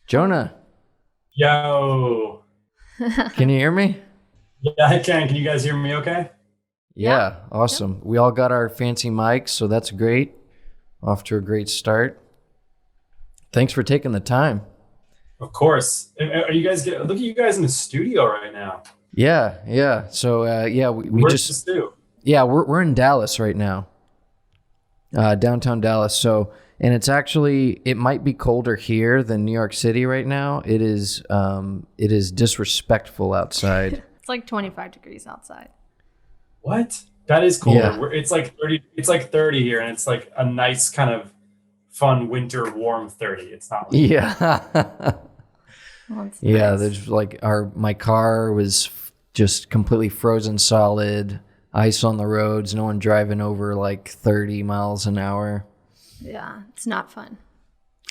Jonah, Yo. can you hear me? Yeah, I can. Can you guys hear me okay? Yeah, awesome. We all got our fancy mics, so that's great. Off to a great start. Thanks for taking the time. Of course. Are you guys look at you guys in the studio right now. Yeah. So we Where's the just stew? we're in Dallas right now, downtown Dallas. So and it might be colder here than New York City right now. It is disrespectful outside. It's like 25 degrees outside. What? That is colder. Yeah. It's like 30. It's like 30 here, and it's like a nice kind of fun winter warm 30. It's not like Yeah. Well, it's Yeah, nice. there's like my car was just completely frozen solid, ice on the roads, no one driving over like 30 miles an hour. Yeah, it's not fun.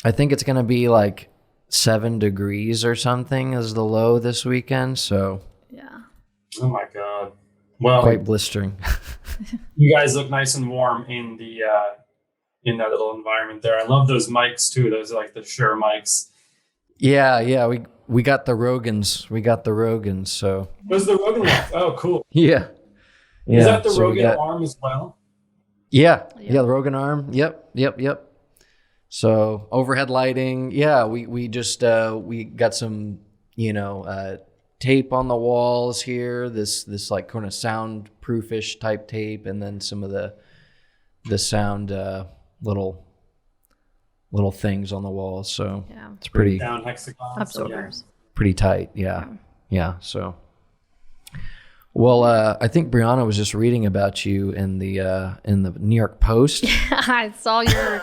I think it's going to be like 7 degrees or something as the low this weekend, so Yeah. Oh my god. Well, quite blistering. you guys look nice and warm in that little environment there. I love those mics too. Those are like the Shure mics. Yeah, we got the Rogans. So Those are the Rogan ones. Oh, cool. yeah. Is that the so we Rogan got- arm as well? Yeah, Yeah. the Rogan arm. Yep. So overhead lighting. Yeah, we just we got some tape on the walls here. This like kind of soundproofish type tape, and then some of the sound little things on the walls. So Yeah. it's pretty Down hexagon. Absorbers. pretty tight. Yeah. So. Well, I think BRIEONNA was just reading about you in the New York Post. I saw your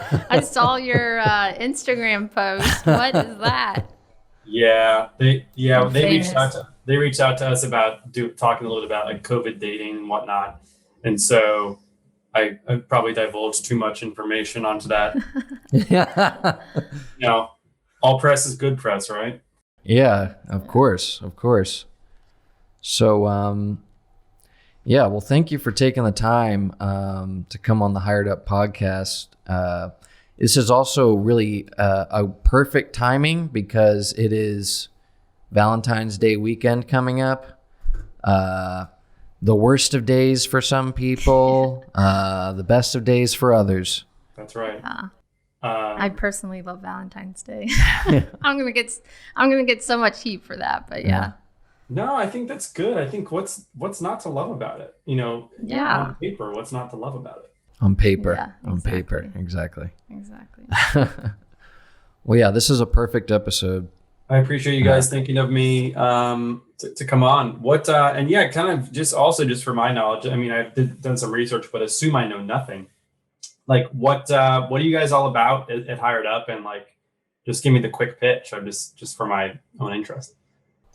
Instagram post. What is that? They Famous. reached out to us about talking a little bit about like COVID dating and whatnot, and so I probably divulged too much information onto that. Yeah. All press is good press, right? Yeah, of course. So, well, thank you for taking the time to come on the HiredUp podcast. This is also really a perfect timing because it is Valentine's Day weekend coming up. The worst of days for some people, the best of days for others. That's right. Yeah. I personally love Valentine's Day. I'm gonna get so much heat for that, but yeah. No, I think that's good. I think what's not to love about it? Yeah. On paper, what's not to love about it? On paper. Yeah, On exactly. paper. Exactly. Exactly. Well, yeah, this is a perfect episode. I appreciate you guys thinking of me to come on. What and yeah, kind of just for my knowledge. I mean, I've done some research, but assume I know nothing. Like, what are you guys all about at HiredUp? And like, just give me the quick pitch. I'm just for my own interest.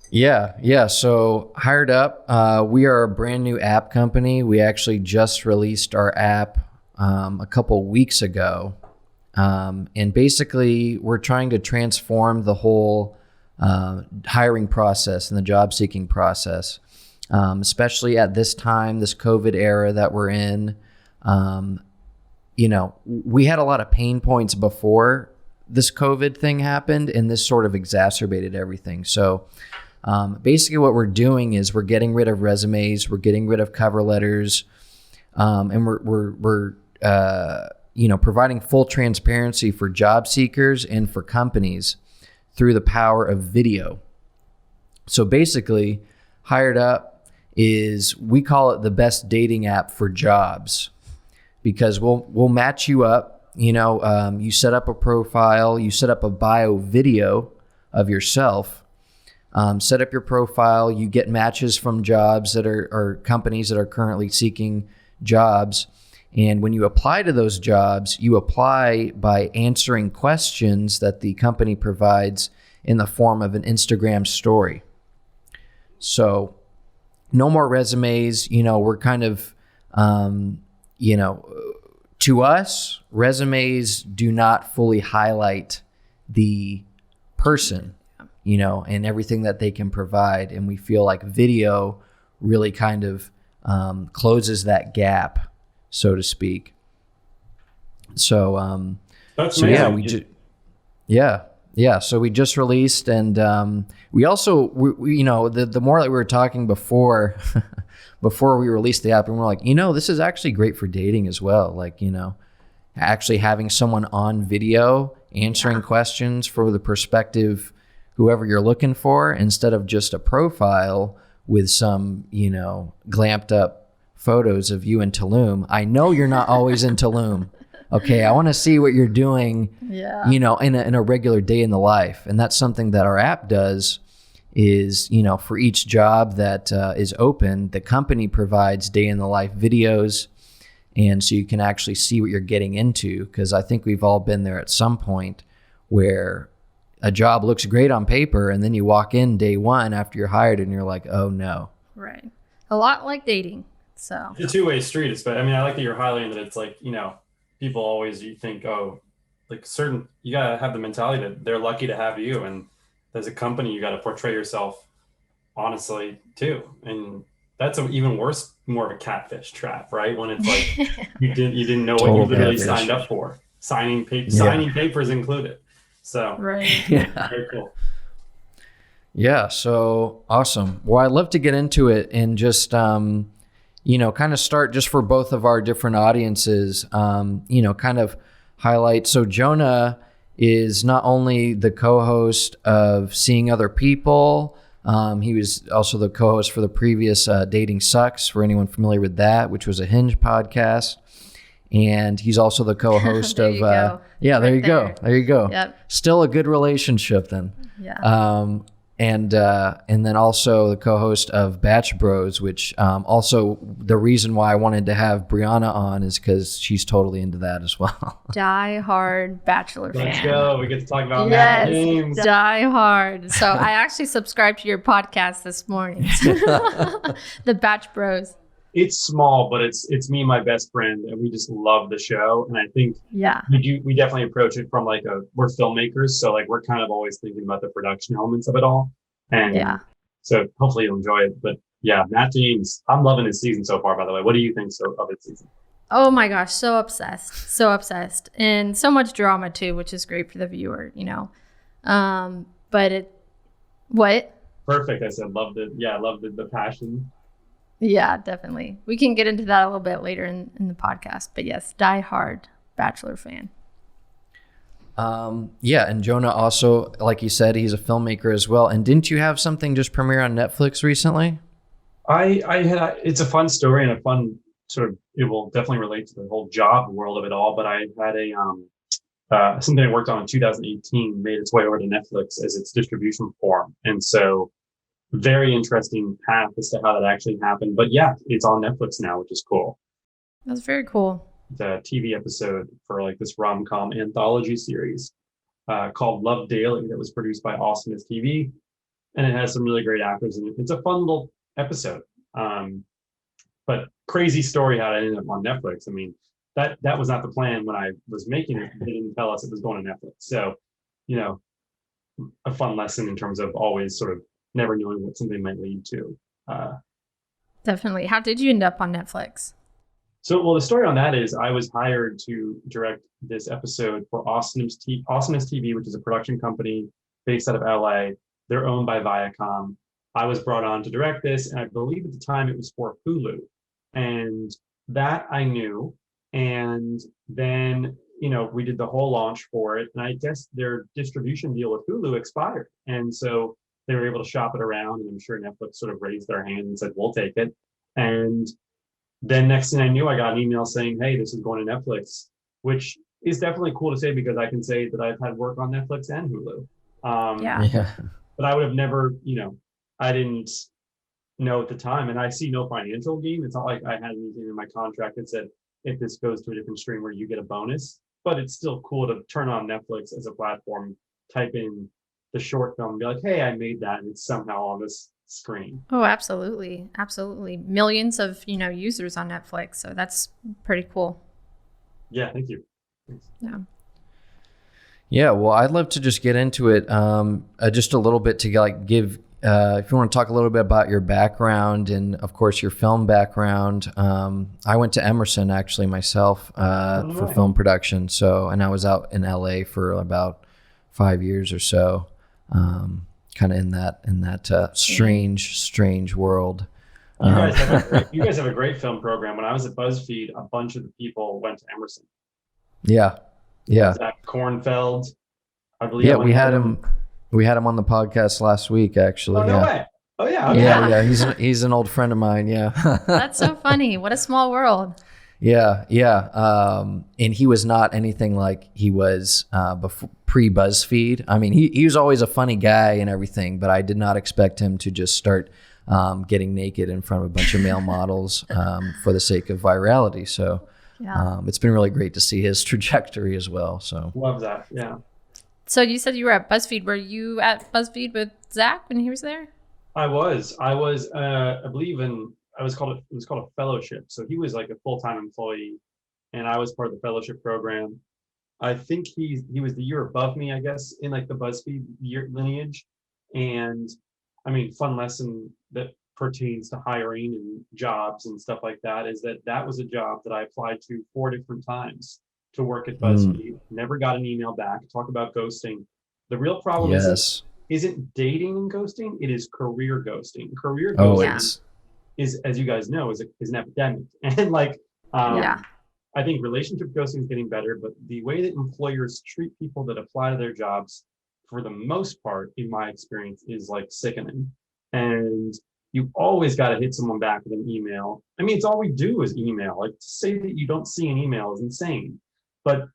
Yeah. So HiredUp, we are a brand new app company. We actually just released our app a couple weeks ago. And basically, we're trying to transform the whole hiring process and the job seeking process, especially at this time, this COVID era that we're in. We had a lot of pain points before this COVID thing happened, and this sort of exacerbated everything. So basically what we're doing is we're getting rid of resumes, we're getting rid of cover letters, and we're providing full transparency for job seekers and for companies through the power of video. So basically, HiredUp we call it the best dating app for jobs, because we'll match you up. You set up a profile, you set up a bio video of yourself, set up your profile, you get matches from jobs that are companies that are currently seeking jobs. And when you apply to those jobs, you apply by answering questions that the company provides in the form of an Instagram story. So no more resumes. We're kind of, to us, resumes do not fully highlight the person, and everything that they can provide. And we feel like video really kind of closes that gap, so to speak. So, That's so yeah, amazing. Yeah. So we just released, and we also, we, the more that we were talking before, before we released the app, and we're like, this is actually great for dating as well. Like, actually having someone on video answering questions for the perspective, whoever you're looking for, instead of just a profile with some, glamped up photos of you in Tulum. I know you're not always in Tulum. Okay, I want to see what you're doing, in a regular day in the life. And that's something that our app does is, for each job that is open, the company provides day in the life videos. And so you can actually see what you're getting into, because I think we've all been there at some point where a job looks great on paper and then you walk in day one after you're hired and you're like, oh no. Right. A lot like dating. So it's a two-way street. I mean, I like that you're highlighting that. It's like, people always, you think, oh, like you got to have the mentality that they're lucky to have you. And as a company, you got to portray yourself honestly too. And that's an even worse, more of a catfish trap, right? When it's like you didn't know what you literally signed up for. Signing papers included. So right. Yeah. Very cool. Yeah. So awesome. Well, I'd love to get into it and just, kind of start just for both of our different audiences, kind of highlight. So Jonah is not only the co-host of Seeing Other People, he was also the co-host for the previous Dating Sucks, for anyone familiar with that, which was a Hinge podcast. And he's also the co-host of, there you go. Yep. Still a good relationship then. Yeah. And then also the co-host of Bach Bros, which also the reason why I wanted to have BRIEONNA on is because she's totally into that as well. Die hard Bachelor fan. Let's go. We get to talk about Matt games. Die hard. So I actually subscribed to your podcast this morning. The Bach Bros. It's small, but it's me and my best friend, and we just love the show. And I think we definitely approach it from we're filmmakers, so we're kind of always thinking about the production elements of it all. And so hopefully you'll enjoy it. But yeah, Matt James, I'm loving his season so far, by the way. What do you think of his season? Oh my gosh, so obsessed. And so much drama too, which is great for the viewer, But what? Perfect. I said loved it. Yeah, I loved the passion. Yeah, definitely. We can get into that a little bit later in the podcast. But yes, die hard Bachelor fan. And Jonah also, like you said, he's a filmmaker as well. And didn't you have something just premiere on Netflix recently? It's a fun story and a fun it will definitely relate to the whole job world of it all. But I had something I worked on in 2018 made its way over to Netflix as its distribution form. And so very interesting path as to how that actually happened. But yeah, it's on Netflix now, which is cool. That's very cool. It's a TV episode for this rom-com anthology series called Love Daily that was produced by Awesomeness TV. And it has some really great actors in it. It's a fun little episode. But crazy story how it ended up on Netflix. I mean, that was not the plan when I was making it. They didn't tell us it was going to Netflix. So, a fun lesson in terms of always never knowing what something might lead to. Definitely. How did you end up on Netflix? So, the story on that is I was hired to direct this episode for Awesomeness TV, which is a production company based out of LA. They're owned by Viacom. I was brought on to direct this, and I believe at the time it was for Hulu. And that I knew. And then, we did the whole launch for it. And I guess their distribution deal with Hulu expired. And so they were able to shop it around, and I'm sure Netflix raised their hand and said, we'll take it. And then next thing I knew, I got an email saying, hey, this is going to Netflix, which is definitely cool to say because I can say that I've had work on Netflix and Hulu. But I would have never, I didn't know at the time, and I see no financial gain. It's not like I had anything in my contract that said, if this goes to a different streamer, you get a bonus. But it's still cool to turn on Netflix as a platform, type in the short film and be like, hey, I made that, and it's somehow on this screen. Oh, absolutely. Millions of users on Netflix, so that's pretty cool. Yeah, thank you. Thanks. Yeah, well, I'd love to just get into it just a litle bit to give if you want to talk a little bit about your background and of course your film background. I went to Emerson actually myself for film production, and I was out in LA for about 5 years or so, kind of in that strange world. You guys have a great film program. When I was at BuzzFeed, a bunch of the people went to Emerson. Yeah. Zach Kornfeld, I believe. Yeah, we had him on the podcast last week, actually. Oh, no way. Oh, yeah. Okay. Yeah. He's an old friend of mine. Yeah. That's so funny. What a small world. Yeah. And he was not anything like he was pre-BuzzFeed. I mean, he was always a funny guy and everything, but I did not expect him to just start getting naked in front of a bunch of male models for the sake of virality. So it's been really great to see his trajectory as well. So love that. Yeah. So you said you were at BuzzFeed. Were you at BuzzFeed with Zach when he was there? I was. I believe it was called a fellowship. So he was like a full-time employee, and I was part of the fellowship program. I think he was the year above me, I guess, in like the BuzzFeed year lineage. And I mean, fun lesson that pertains to hiring and jobs and stuff like that is that was a job that I applied to 4 different times to work at BuzzFeed. Never got an email back. Talk about ghosting. The real problem isn't dating and ghosting. It is career ghosting. Career ghosting is, as you guys know, is an epidemic. And like, I think relationship ghosting is getting better, but the way that employers treat people that apply to their jobs, for the most part, in my experience, is like sickening. And you always got to hit someone back with an email. I mean, it's all we do is email. Like, to say that you don't see an email is insane. But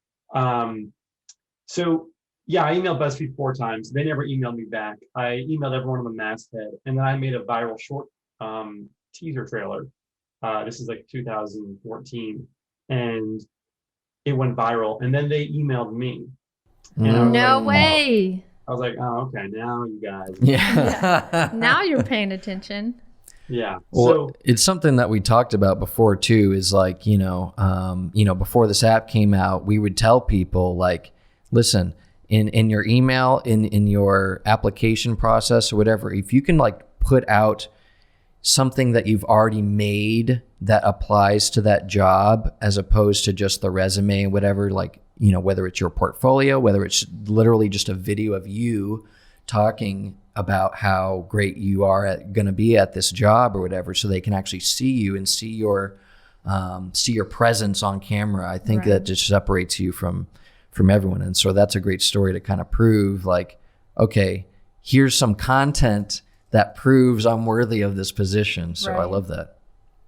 so yeah, I emailed BuzzFeed 4 times. They never emailed me back. I emailed everyone on the masthead, and then I made a viral short teaser trailer. This is like 2014, and it went viral. And then they emailed me. No way. I was like, oh, okay, now you guys. Yeah. Now you're paying attention. Yeah. Well, so it's something that we talked about before too, is like, before this app came out, we would tell people like, listen, in your email, in your application process or whatever, if you can like put out something that you've already made that applies to that job, as opposed to just the resume and whatever, like, whether it's your portfolio, whether it's literally just a video of you talking about how great you are going to be at this job or whatever, so they can actually see you and see your presence on camera. I think that just separates you from everyone. And so that's a great story to kind of prove like, okay, here's some content that proves I'm worthy of this position. So I love that.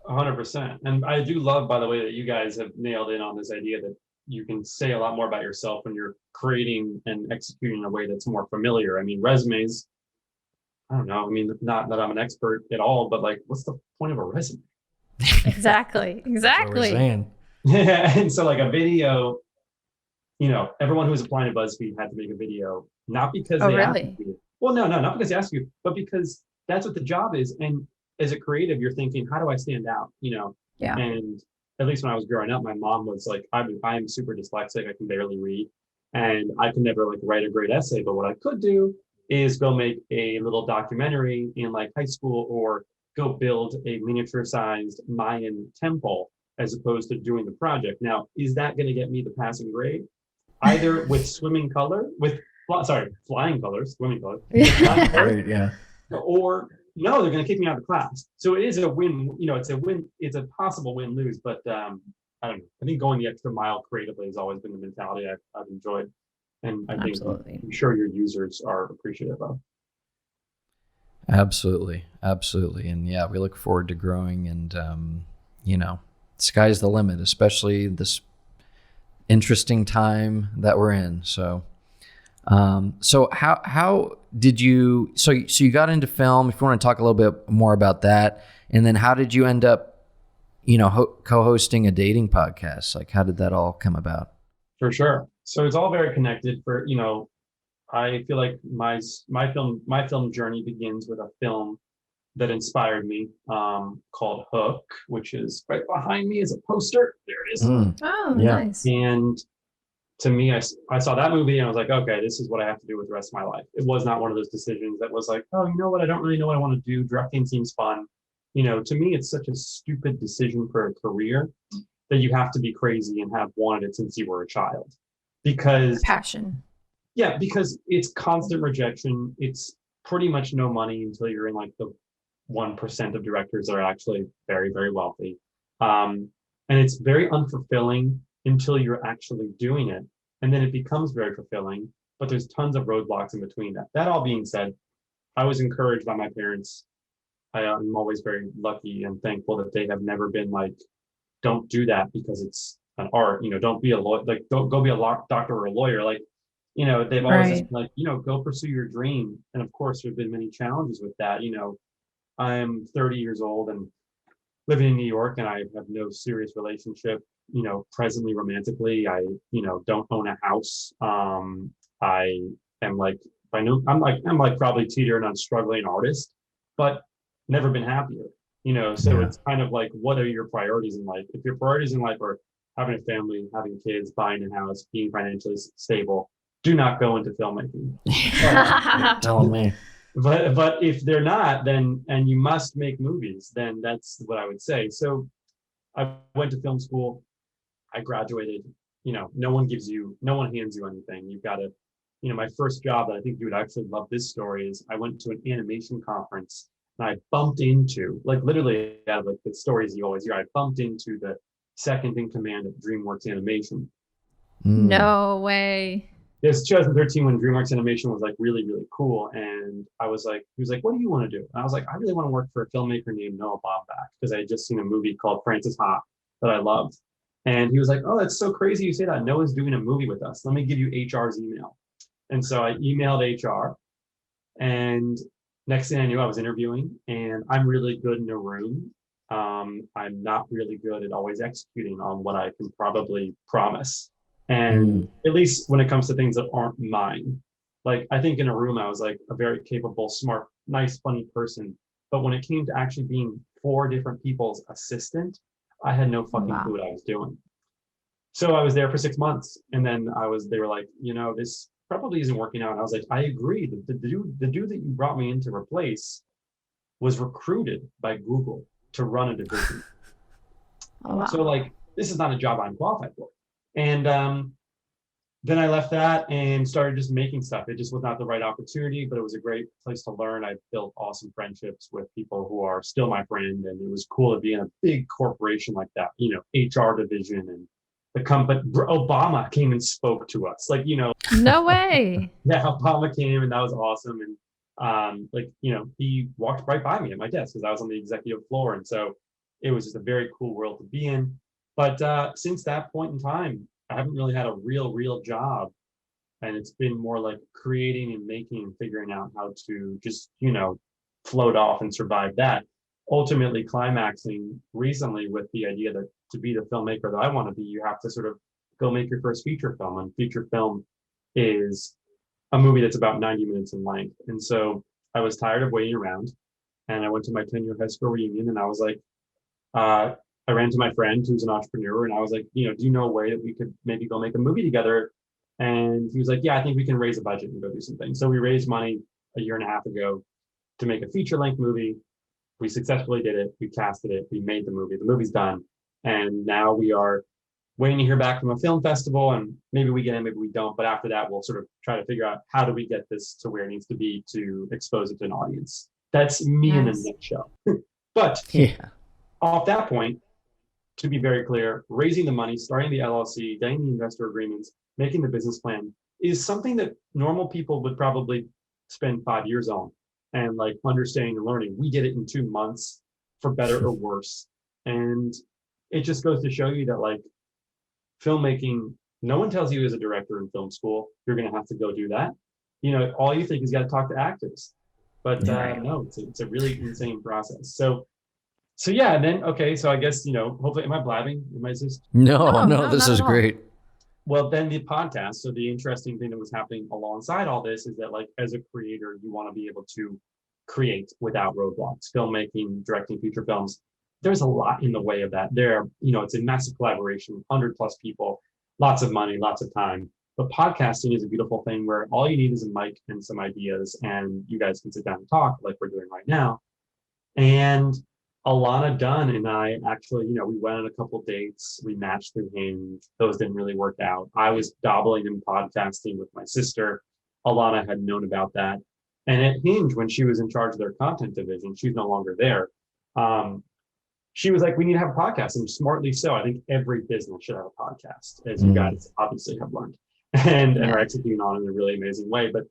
100%. And I do love, by the way, that you guys have nailed in on this idea that you can say a lot more about yourself when you're creating and executing in a way that's more familiar. I mean, resumes, I don't know. I mean, not that I'm an expert at all, but like, what's the point of a resume? Exactly. That's what we're saying. Yeah. And so like a video, everyone who was applying to BuzzFeed had to make a video, not because they asked you. Well, no, not because they asked you, but because that's what the job is. And as a creative, you're thinking, how do I stand out? Yeah. And at least when I was growing up, my mom was like, I'm super dyslexic. I can barely read, and I could never like write a great essay. But what I could do is go make a little documentary in like high school, or go build a miniature-sized Mayan temple, as opposed to doing the project. Now, is that going to get me the passing grade? Either with flying colors, swimming colors, Right, yeah. Or no, they're going to kick me out of class. So it is a win. It's a win. It's a possible win-lose. But I don't know. I think going the extra mile creatively has always been the mentality I've enjoyed, and I think I'm sure your users are appreciative of. Absolutely, and yeah, we look forward to growing, and sky's the limit, especially this interesting time that we're in. So how did you, so you got into film, if you want to talk a little bit more about that, and then how did you end up, co-hosting a dating podcast? Like, how did that all come about? For sure. So it's all very connected. I feel like my film journey begins with a film that inspired me, called Hook, which is right behind me as a poster. There it is. Oh, yeah. Nice. And to me, I saw that movie and I was like, okay, this is what I have to do with the rest of my life. It was not one of those decisions that was like, oh, you know what? I don't really know what I want to do. Directing seems fun. To me, it's such a stupid decision for a career that you have to be crazy and have wanted it since you were a child. Because passion. Yeah, because it's constant rejection. It's pretty much no money until you're in like the 1% of directors that are actually very, very wealthy. And it's very unfulfilling until you're actually doing it. And then it becomes very fulfilling, but there's tons of roadblocks in between that. That all being said, I was encouraged by my parents. I'm always very lucky and thankful that they have never been like, don't do that because it's an art, don't be a lawyer, like don't go be a doctor or a lawyer. Like, they've always just been like, go pursue your dream. And of course, there have been many challenges with that. I'm 30 years old and living in New York, and I have no serious relationship, presently romantically. I, don't own a house. I am like, I'm like probably teetering on struggling artist, but never been happier, so it's kind of like, what are your priorities in life? If your priorities in life are having a family, having kids, buying a house, being financially stable, do not go into filmmaking. Telling me. But if they're not, then, and you must make movies, then that's what I would say. So I went to film school. I graduated. No one hands you anything. You've got to, my first job that I think you would actually love this story is I went to an animation conference and I bumped into, like literally out of like the stories you always hear, I bumped into the second in command of DreamWorks Animation. No way. It was 2013 when DreamWorks Animation was like really, really cool. And he was like, what do you want to do? And I was like, I really want to work for a filmmaker named Noah Baumbach, because I had just seen a movie called Francis Ha that I loved. And he was like, oh, that's so crazy you say that. Noah's doing a movie with us. Let me give you HR's email. And so I emailed HR, and next thing I knew, I was interviewing, and I'm really good in a room. I'm not really good at always executing on what I can probably promise. And at least when it comes to things that aren't mine, like I think in a room, I was like a very capable, smart, nice, funny person. But when it came to actually being 4 different people's assistant, I had no fucking clue what I was doing. So I was there for 6 months, and then they were like, this probably isn't working out. And I was like, I agree. The dude that you brought me in to replace was recruited by Google to run a division. Oh, wow. So like, this is not a job I'm qualified for. And then I left that and started just making stuff. It just was not the right opportunity, but it was a great place to learn. I built awesome friendships with people who are still my friend. And it was cool to be in a big corporation like that, HR division, and the company. Obama came and spoke to us, like, No way. Yeah, Obama came, and that was awesome. And he walked right by me at my desk because I was on the executive floor. And so it was just a very cool world to be in. But since that point in time, I haven't really had a real job. And it's been more like creating and making and figuring out how to just, float off and survive that. Ultimately climaxing recently with the idea that to be the filmmaker that I want to be, you have to sort of go make your first feature film. And feature film is a movie that's about 90 minutes in length. And so I was tired of waiting around, and I went to my 10-year high school reunion, and I was like, I ran to my friend who's an entrepreneur, and I was like, do you know a way that we could maybe go make a movie together? And he was like, yeah, I think we can raise a budget and go do something. So we raised money a year and a half ago to make a feature-length movie. We successfully did it. We casted it. We made the movie. The movie's done. And now we are waiting to hear back from a film festival, and maybe we get in, maybe we don't. But after that, we'll sort of try to figure out how do we get this to where it needs to be to expose it to an audience. That's me in a nutshell. But off that point, to be very clear, raising the money, starting the LLC, getting the investor agreements, making the business plan is something that normal people would probably spend 5 years on, and like understanding and learning. We did it in 2 months, for better or worse. And it just goes to show you that like filmmaking, no one tells you as a director in film school, you're going to have to go do that. All you think is you got to talk to actors, but no, it's a really insane process. So yeah, and then, okay, so I guess, hopefully, am I blabbing? Am I just? No, this is great. Well, then the podcast. So the interesting thing that was happening alongside all this is that, like, as a creator, you want to be able to create without roadblocks. Filmmaking, directing feature films, there's a lot in the way of that. It's a massive collaboration, 100+ people, lots of money, lots of time. But podcasting is a beautiful thing where all you need is a mic and some ideas, and you guys can sit down and talk like we're doing right now. And Alana Dunn and I actually, we went on a couple of dates. We matched through Hinge. Those didn't really work out. I was dabbling in podcasting with my sister. Alana had known about that. And at Hinge, when she was in charge of their content division, she's no longer there. She was like, we need to have a podcast. And smartly so. I think every business should have a podcast, as you guys obviously have learned and are executing on in a really amazing way. But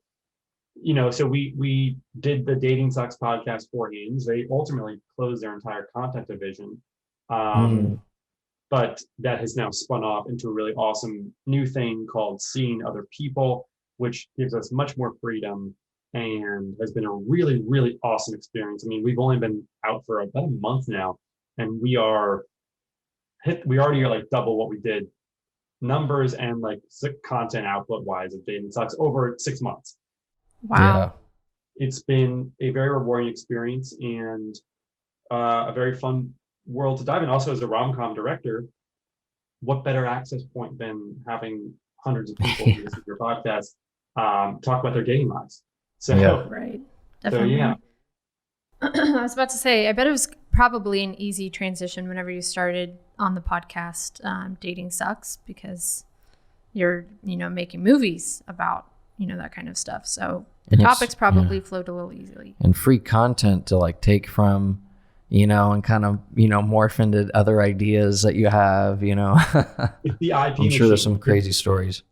so we did the Dating Sucks podcast for Hinge. They ultimately closed their entire content division. But that has now spun off into a really awesome new thing called Seeing Other People, which gives us much more freedom and has been a really, really awesome experience. I mean, we've only been out for about a month now, and we already are like double what we did numbers and like content output wise of Dating Sucks over 6 months. Wow. Yeah. It's been a very rewarding experience and a very fun world to dive in. Also, as a rom-com director, what better access point than having hundreds of people who listen to your podcast talk about their dating lives? So, right. Definitely. So, yeah. I was about to say, I bet it was probably an easy transition whenever you started on the podcast, Dating Sucks, because you're, making movies about, that kind of stuff. So the topics probably flowed a little easily. And free content to like take from, and kind of, morph into other ideas that you have, It's the IP I'm machine. sure there's some crazy stories.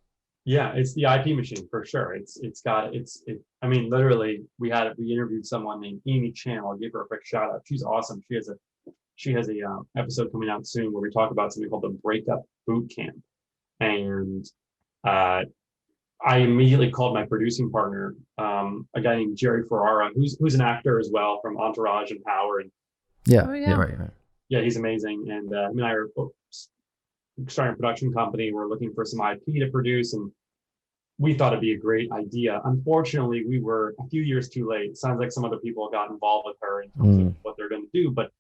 Yeah, it's the IP machine for sure. I mean, literally, we interviewed someone named Amy Chan. I'll give her a quick shout out. She's awesome. She has a episode coming out soon where we talk about something called the Breakup Boot Camp. And I immediately called my producing partner, a guy named Jerry Ferrara, who's an actor as well from Entourage and Power. And Right. Yeah, he's amazing. And him and I are starting a production company. We're looking for some IP to produce, and we thought it'd be a great idea. Unfortunately, we were a few years too late. Sounds like some other people got involved with her in terms of what they're going to do, but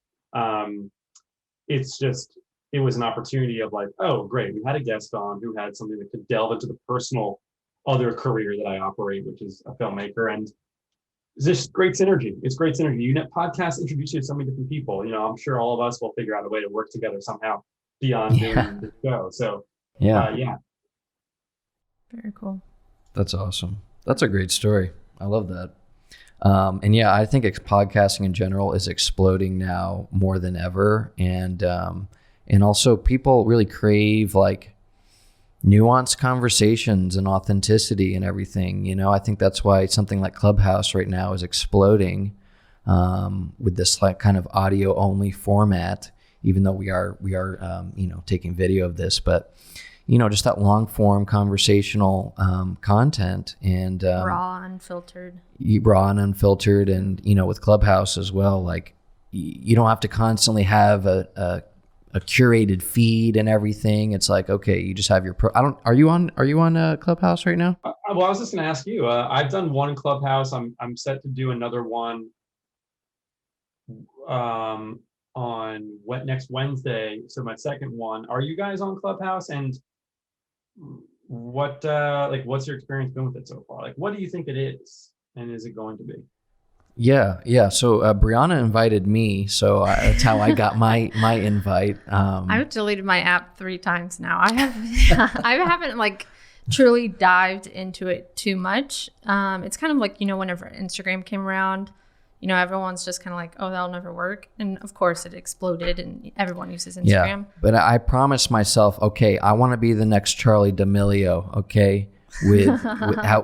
it was an opportunity of like, oh, great, we had a guest on who had something that could delve into the personal other career that I operate, which is a filmmaker, and it's just great synergy. It's great synergy. Podcasts introduce you to so many different people. I'm sure all of us will figure out a way to work together somehow beyond doing the show. So yeah. Very cool. That's awesome. That's a great story. I love that. And yeah, I think podcasting in general is exploding now more than ever. And also people really crave like nuanced conversations and authenticity and everything. I think that's why something like Clubhouse right now is exploding with this like kind of audio only format, even though we are taking video of this, but just that long form conversational content and raw and unfiltered, and with Clubhouse as well, like you don't have to constantly have a curated feed and everything. It's like, okay, you just have your are you on Clubhouse right now? Well, I was just going to ask you, I've done one Clubhouse. I'm set to do another one on next Wednesday. So my second one. Are you guys on Clubhouse? And what's your experience been with it so far? Like, what do you think it is, and is it going to be? Yeah. So BRIEONNA invited me, so that's how I got my invite. I've deleted my app 3 times now. I haven't like truly dived into it too much. It's kind of like whenever Instagram came around, everyone's just kind of like, oh, that'll never work, and of course it exploded, and everyone uses Instagram. Yeah, but I promised myself, okay, I want to be the next Charli D'Amelio. Okay, with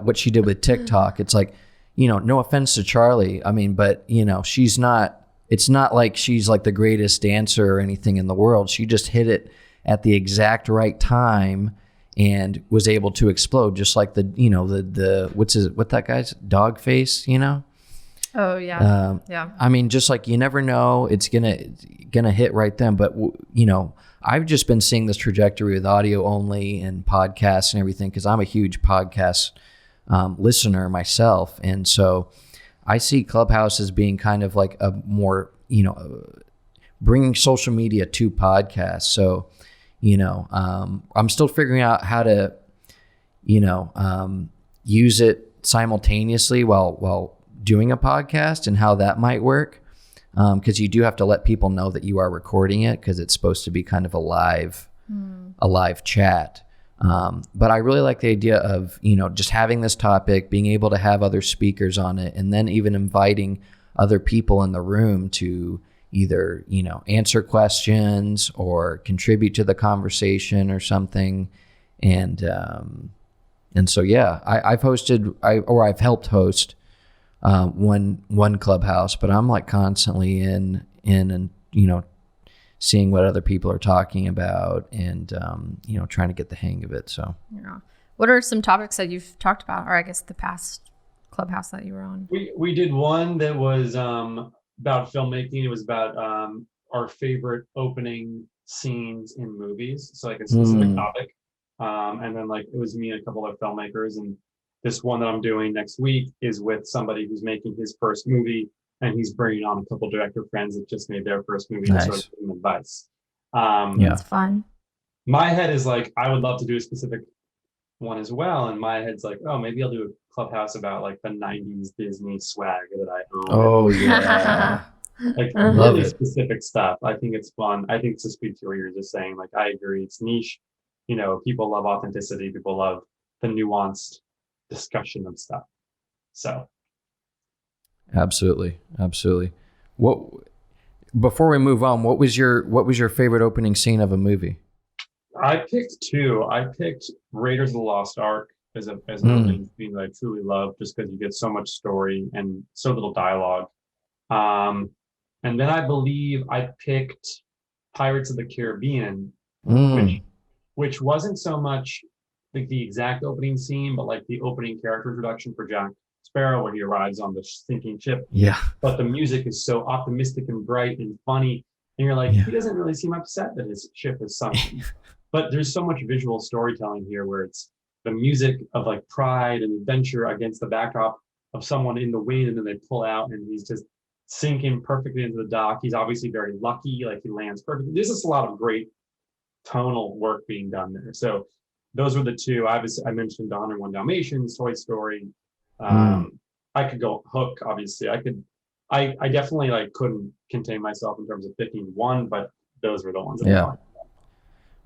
what she did with TikTok. It's like, no offense to Charli, I mean, but she's not. It's not like she's like the greatest dancer or anything in the world. She just hit it at the exact right time and was able to explode, just like the what's that guy's dog face, Oh yeah. Yeah. I mean, just like you never know, it's gonna hit right then. But I've just been seeing this trajectory with audio only and podcasts and everything because I'm a huge podcast listener myself, and so I see Clubhouse as being kind of like a more bringing social media to podcasts. So I'm still figuring out how to use it simultaneously while doing a podcast and how that might work. because you do have to let people know that you are recording it because it's supposed to be kind of a live chat. But I really like the idea of, just having this topic, being able to have other speakers on it, and then even inviting other people in the room to either, answer questions or contribute to the conversation or something. And so, yeah, I've helped host one clubhouse, but I'm like constantly in and, seeing what other people are talking about and, trying to get the hang of it. So, yeah. What are some topics that you've talked about, or I guess the past clubhouse that you were on? We did one that was about filmmaking. It was about our favorite opening scenes in movies. So like a specific topic. And then like it was me and a couple of filmmakers. And this one that I'm doing next week is with somebody who's making his first movie, and he's bringing on a couple director friends that just made their first movie to sort of give them advice. That's fun. My head is like, I would love to do a specific one as well. And my head's like, oh, maybe I'll do a clubhouse about like the 90s Disney swag that I own. Oh, yeah. Like really specific stuff. I think it's fun. I think to speak to what you're just saying, like, I agree. It's niche. People love authenticity. People love the nuanced discussion of stuff. So. Absolutely. Before we move on, what was your favorite opening scene of a movie? I picked two. I picked Raiders of the Lost Ark as an opening scene that I truly love, just because you get so much story and so little dialogue. And then I believe I picked Pirates of the Caribbean, which wasn't so much like the exact opening scene, but like the opening character introduction for Jack Sparrow when he arrives on the sinking ship. Yeah. But the music is so optimistic and bright and funny. And you're like, he doesn't really seem upset that his ship is sunken. But there's so much visual storytelling here where it's the music of like pride and adventure against the backdrop of someone in the wind, and then they pull out and he's just sinking perfectly into the dock. He's obviously very lucky, like he lands perfectly. There's just a lot of great tonal work being done there. So those were the two. I mentioned 101 Dalmatians, Toy Story. I could go Hook, obviously. I definitely like couldn't contain myself in terms of picking one, but those were the ones that I liked.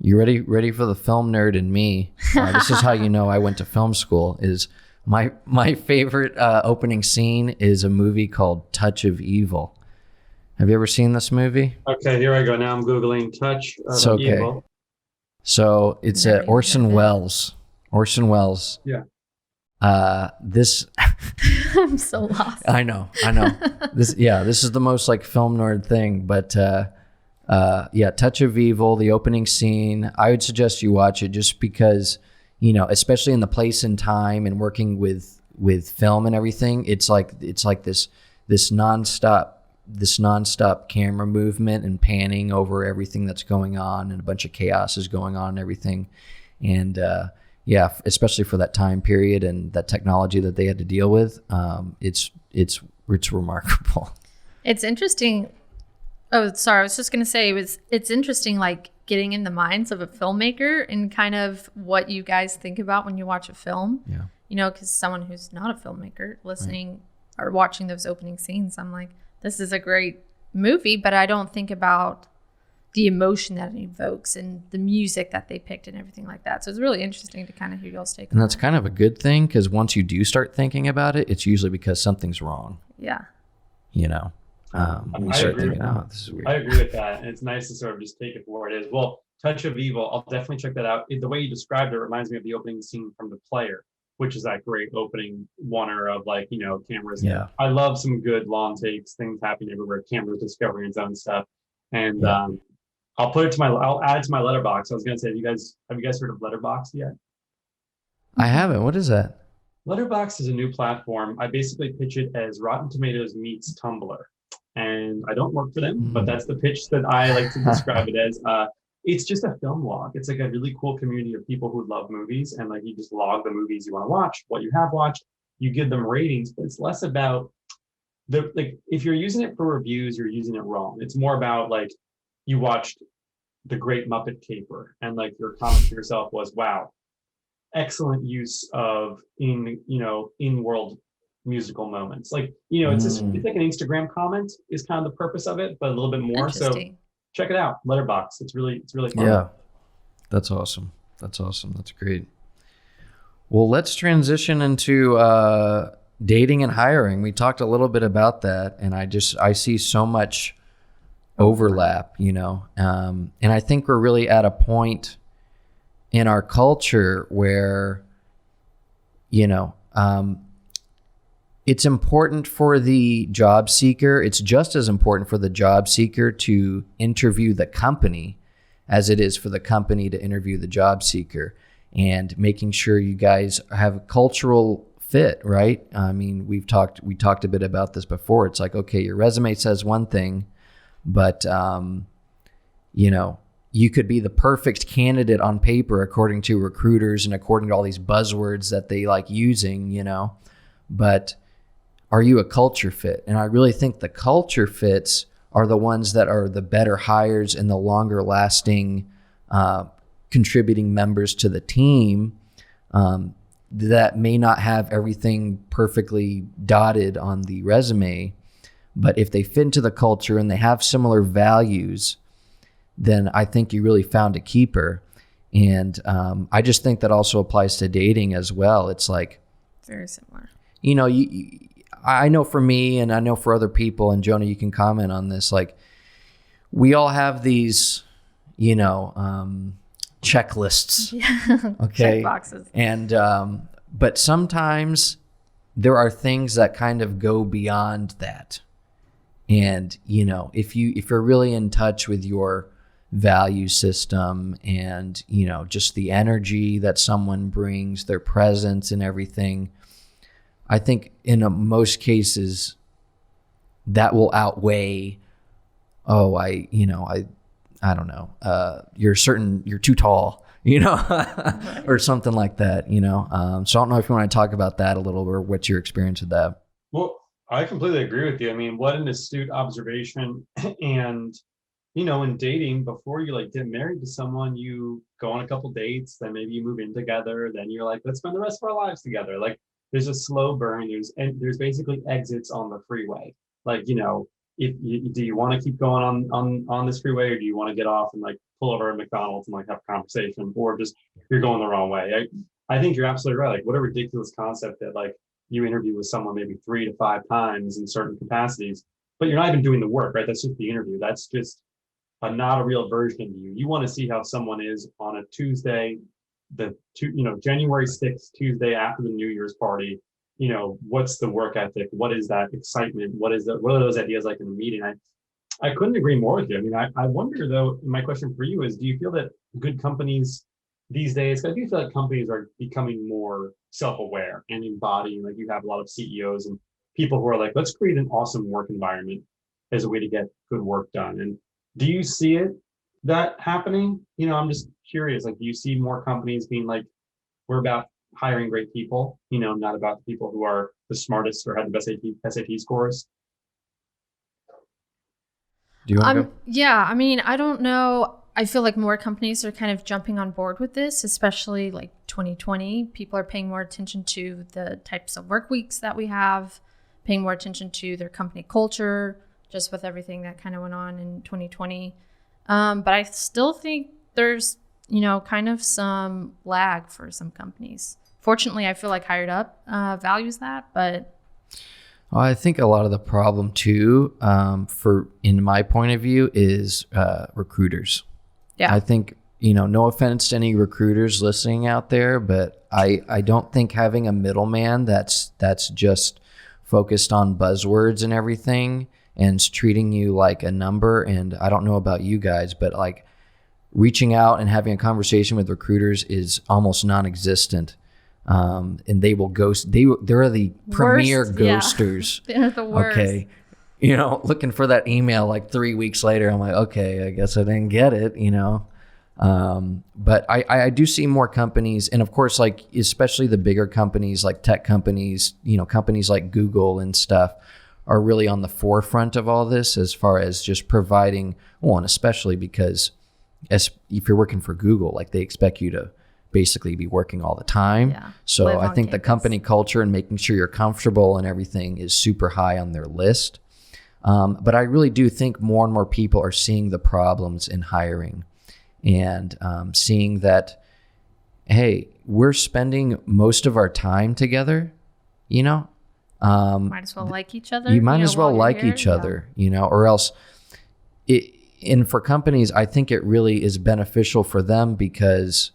You ready for the film nerd in me? This is how you know I went to film school. Is my favorite opening scene is a movie called Touch of Evil. Have you ever seen this movie? Okay, here I go. Now I'm Googling Touch of Evil. So it's Orson Welles. Orson Welles. Yeah. This I'm so lost. I know. This is the most like film nerd thing, but Touch of Evil, the opening scene, I would suggest you watch it just because, especially in the place and time and working with film and everything, it's like this nonstop camera movement and panning over everything that's going on, and a bunch of chaos is going on and everything. And especially for that time period and that technology that they had to deal with, it's remarkable. It's interesting. Oh, sorry. I was just going to say it's interesting, like getting in the minds of a filmmaker and kind of what you guys think about when you watch a film. Yeah. Because someone who's not a filmmaker listening or watching those opening scenes, I'm like, this is a great movie, but I don't think about the emotion that it evokes and the music that they picked and everything like that. So it's really interesting to kind of hear y'all's take on that. And that's kind of a good thing, because once you do start thinking about it, it's usually because something's wrong. Yeah. You start thinking, this is weird. I agree with that. And it's nice to sort of just take it for what it is. Well, Touch of Evil, I'll definitely check that out. The way you described it reminds me of the opening scene from The Player, which is that great opening oneer of like, cameras. Yeah. I love some good long takes, things happening everywhere, cameras discovering its own stuff. And I'll add it to my Letterbox. I was going to say, have you guys heard of Letterbox yet? I haven't. What is that? Letterbox is a new platform. I basically pitch it as Rotten Tomatoes meets Tumblr. And I don't work for them, but that's the pitch that I like to describe it as. It's just a film log. It's like a really cool community of people who love movies, and like you just log the movies you want to watch, what you have watched, you give them ratings, but it's less about if you're using it for reviews, you're using it wrong. It's more about like you watched The Great Muppet Caper, and like your comment to yourself was, wow, excellent use of in-world musical moments. Like, it's just, it's like an Instagram comment is kind of the purpose of it, but a little bit more. So check it out, Letterbox. It's really fun. Yeah, that's awesome. That's great. Well, let's transition into dating and hiring. We talked a little bit about that, and I see so much overlap, and I think we're really at a point in our culture where, it's important for the job seeker. It's just as important for the job seeker to interview the company as it is for the company to interview the job seeker, and making sure you guys have a cultural fit, right? I mean, we talked a bit about this before. It's like, okay, your resume says one thing, but, you could be the perfect candidate on paper according to recruiters and according to all these buzzwords that they like using, but are you a culture fit? And I really think the culture fits are the ones that are the better hires and the longer lasting contributing members to the team that may not have everything perfectly dotted on the resume. But if they fit into the culture and they have similar values, then I think you really found a keeper. And I just think that also applies to dating as well. It's like very similar. I know for me, and I know for other people, and Jonah, you can comment on this. Like, we all have these, checklists. Yeah. Okay. Check boxes. And but sometimes there are things that kind of go beyond that. And if you're really in touch with your value system and just the energy that someone brings, their presence and everything, I think in most cases that will outweigh, I don't know, you're too tall, or something like that, so I don't know if you want to talk about that a little, or what's your experience with that. Well, I completely agree with you. I mean, what an astute observation. And in dating, before you get married to someone, you go on a couple dates, then maybe you move in together, then you're like, let's spend the rest of our lives together. Like, there's a slow burn. There's basically exits on the freeway. Like, do you want to keep going on this freeway, or do you want to get off and pull over at McDonald's and have a conversation, or just you're going the wrong way? I think you're absolutely right. Like, what a ridiculous concept that you interview with someone maybe 3 to 5 times in certain capacities, but you're not even doing the work, right? That's just the interview. That's just not a real version of you. You want to see how someone is on a Tuesday, January 6th, Tuesday after the New Year's party. What's the work ethic? What is that excitement? What are those ideas like in a meeting? I couldn't agree more with you. I mean, I wonder though, my question for you is, do you feel that good companies these days, I do feel like companies are becoming more self-aware and embodying, you have a lot of CEOs and people who are like, let's create an awesome work environment as a way to get good work done. And do you see that happening? I'm just curious, do you see more companies being like, we're about hiring great people, not about the people who are the smartest or have the best SAT scores? Do you want to go? Yeah, I mean, I don't know. I feel like more companies are kind of jumping on board with this, especially 2020. People are paying more attention to the types of work weeks that we have, paying more attention to their company culture, just with everything that kind of went on in 2020. But I still think there's, kind of some lag for some companies. Fortunately, I feel like HiredUp values that, but... Well, I think a lot of the problem too, in my point of view, is recruiters. Yeah. I think, no offense to any recruiters listening out there, but I don't think having a middleman that's just focused on buzzwords and everything and treating you like a number. And I don't know about you guys, but reaching out and having a conversation with recruiters is almost non-existent. And they will ghost. They're the premier ghosters. Yeah. They're the worst. Okay. Looking for that email 3 weeks later, I'm like, okay, I guess I didn't get it, But I do see more companies, and of course, especially the bigger companies, tech companies, companies like Google and stuff, are really on the forefront of all this as far as just providing, and especially because if you're working for Google, they expect you to basically be working all the time. Yeah. So Live I on think the campus. company culture and making sure you're comfortable and everything is super high on their list. But I really do think more and more people are seeing the problems in hiring and seeing that, hey, we're spending most of our time together, you know? Might as well like each other. You might know, as well while you're like here. each other, you know, or else and for companies, I think it really is beneficial for them because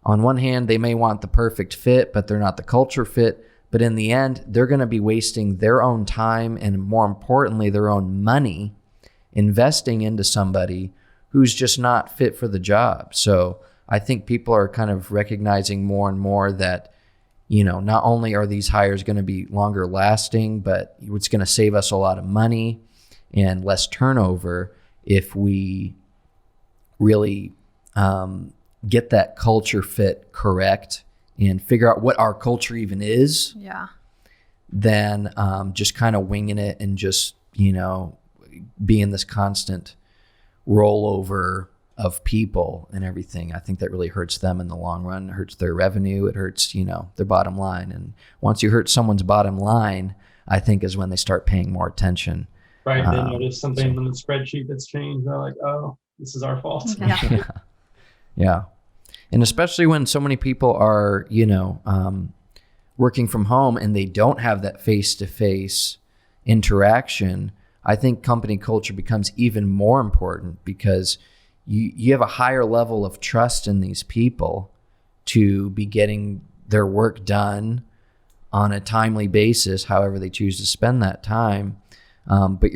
on one hand, they may want the perfect fit, but they're not the culture fit. But in the end, they're going to be wasting their own time and more importantly, their own money investing into somebody who's just not fit for the job. So I think people are kind of recognizing more and more that, you know, not only are these hires going to be longer lasting, but it's going to save us a lot of money and less turnover if we really get that culture fit correct and figure out what our culture even is. Yeah. Than just kind of winging it and just, you know, being this constant rollover of people and everything. I think that really hurts them in the long run. It hurts their revenue. It hurts, you know, their bottom line. And once you hurt someone's bottom line, I think is when they start paying more attention. Right. They notice something on the spreadsheet that's changed. They're like, oh, this is our fault. Yeah. Yeah. And especially when so many people are, you know, working from home and they don't have that face-to-face interaction, I think company culture becomes even more important because you have a higher level of trust in these people to be getting their work done on a timely basis, however they choose to spend that time. But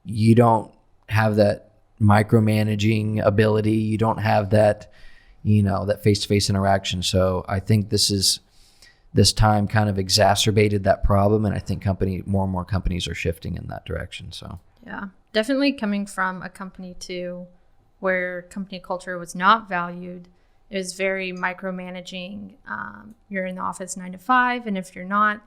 you don't have that micromanaging ability. You don't have that, you know, that face-to-face interaction. So I think this time kind of exacerbated that problem. And I think more and more companies are shifting in that direction. So Yeah, definitely coming from a company too, where company culture was not valued. It was very micromanaging. You're in the office 9 to 5, and if you're not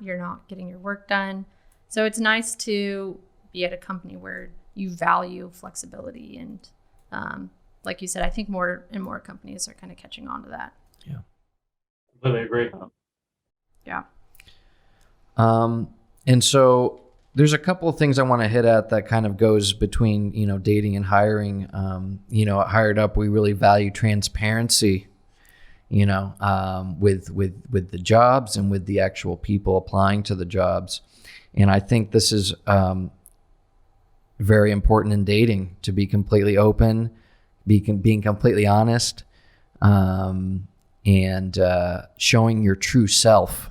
getting your work done. So it's nice to be at a company where you value flexibility. And like you said, I think more and more companies are kind of catching on to that. yeah. Completely agree. Yeah. And so there's a couple of things I want to hit at that kind of goes between, you know, dating and hiring. You know, at HiredUp, we really value transparency, you know, with the jobs and with the actual people applying to the jobs. And I think this is very important in dating, to be completely open, being completely honest, and showing your true self,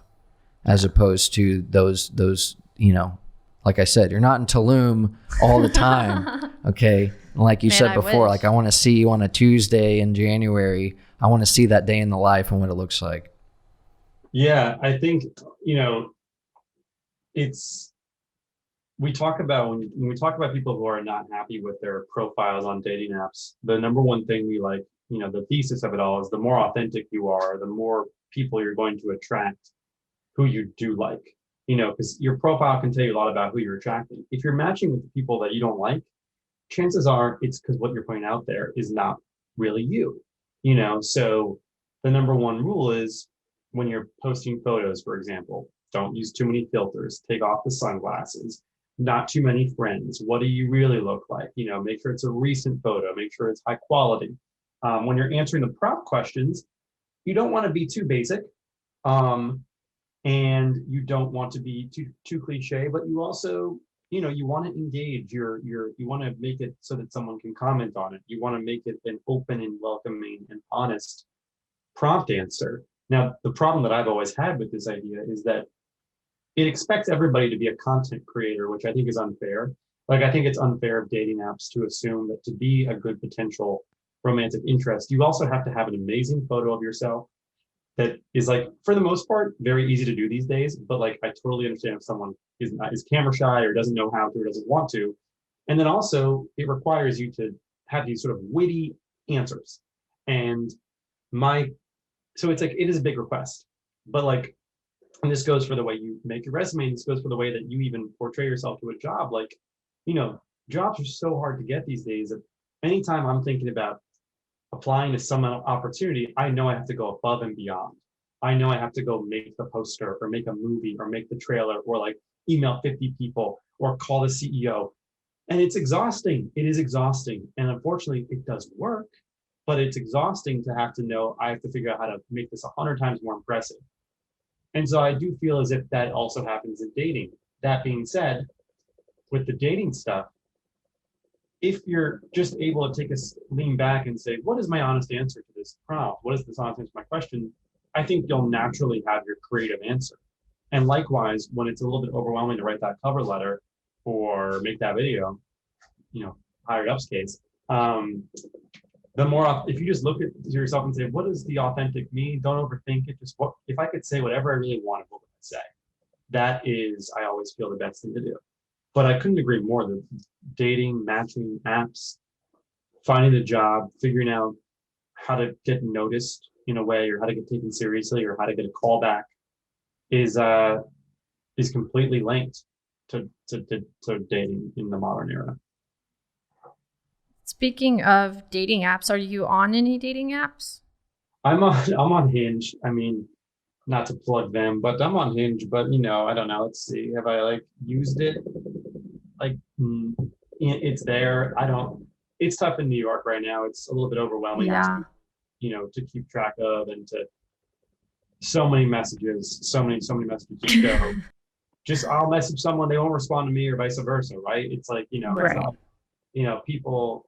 as opposed to those, you know, like I said, you're not in Tulum all the time. Okay. And like you Man, said I before, wish. like I want to see you on a Tuesday in January. I want to see that day in the life and what it looks like. Yeah, I think, you know, we talk about when we talk about people who are not happy with their profiles on dating apps, the number one thing we like, you know, the thesis of it all is the more authentic you are, the more people you're going to attract who you do like, you know, because your profile can tell you a lot about who you're attracting. If you're matching with the people that you don't like, chances are it's because what you're putting out there is not really you know. So the number one rule is when you're posting photos, for example, don't use too many filters, take off the sunglasses, not too many friends. What do you really look like? You know, make sure it's a recent photo, make sure it's high quality. When you're answering the prompt questions, you don't want to be too basic. And you don't want to be too cliche, but you also, you know, you want to engage you want to make it so that someone can comment on it. You want to make it an open and welcoming and honest prompt answer. Now, the problem that I've always had with this idea is that it expects everybody to be a content creator, which I think is unfair. Like, I think it's unfair of dating apps to assume that to be a good potential romantic interest, you also have to have an amazing photo of yourself that is, like, for the most part, very easy to do these days. But like, I totally understand if someone is camera shy or doesn't know how to or doesn't want to. And then also it requires you to have these sort of witty answers. And so it's like, it is a big request, but like, and this goes for the way you make your resume, and this goes for the way that you even portray yourself to a job. Like, you know, jobs are so hard to get these days that anytime I'm thinking about applying to some opportunity, I know I have to go above and beyond. I know I have to go make the poster or make a movie or make the trailer or like email 50 people or call the CEO. And it's exhausting. It is exhausting. And unfortunately, it does work, but it's exhausting to have to know I have to figure out how to make this 100 times more impressive. And so I do feel as if that also happens in dating. That being said, with the dating stuff, if you're just able to take a lean back and say, what is my honest answer to this prompt? What is this honest answer to my question? I think you'll naturally have your creative answer. And likewise, when it's a little bit overwhelming to write that cover letter or make that video, HiredUp's case, the more, if you just look at yourself and say, what is the authentic me? Don't overthink it. Just if I could say whatever I really wanted, what would I say? That is, I always feel, the best thing to do. But I couldn't agree more that dating, matching apps, finding a job, figuring out how to get noticed in a way, or how to get taken seriously, or how to get a call back is completely linked to dating in the modern era. Speaking of dating apps, are you on any dating apps? I'm on Hinge. I mean, not to plug them, but I'm on Hinge. But I don't know. Let's see. Have I used it? It's there. It's tough in New York right now. It's a little bit overwhelming. Yeah. To keep track of, and to so many messages to go. Just I'll message someone, they won't respond to me, or vice versa, right? It's like, right. It's not, people,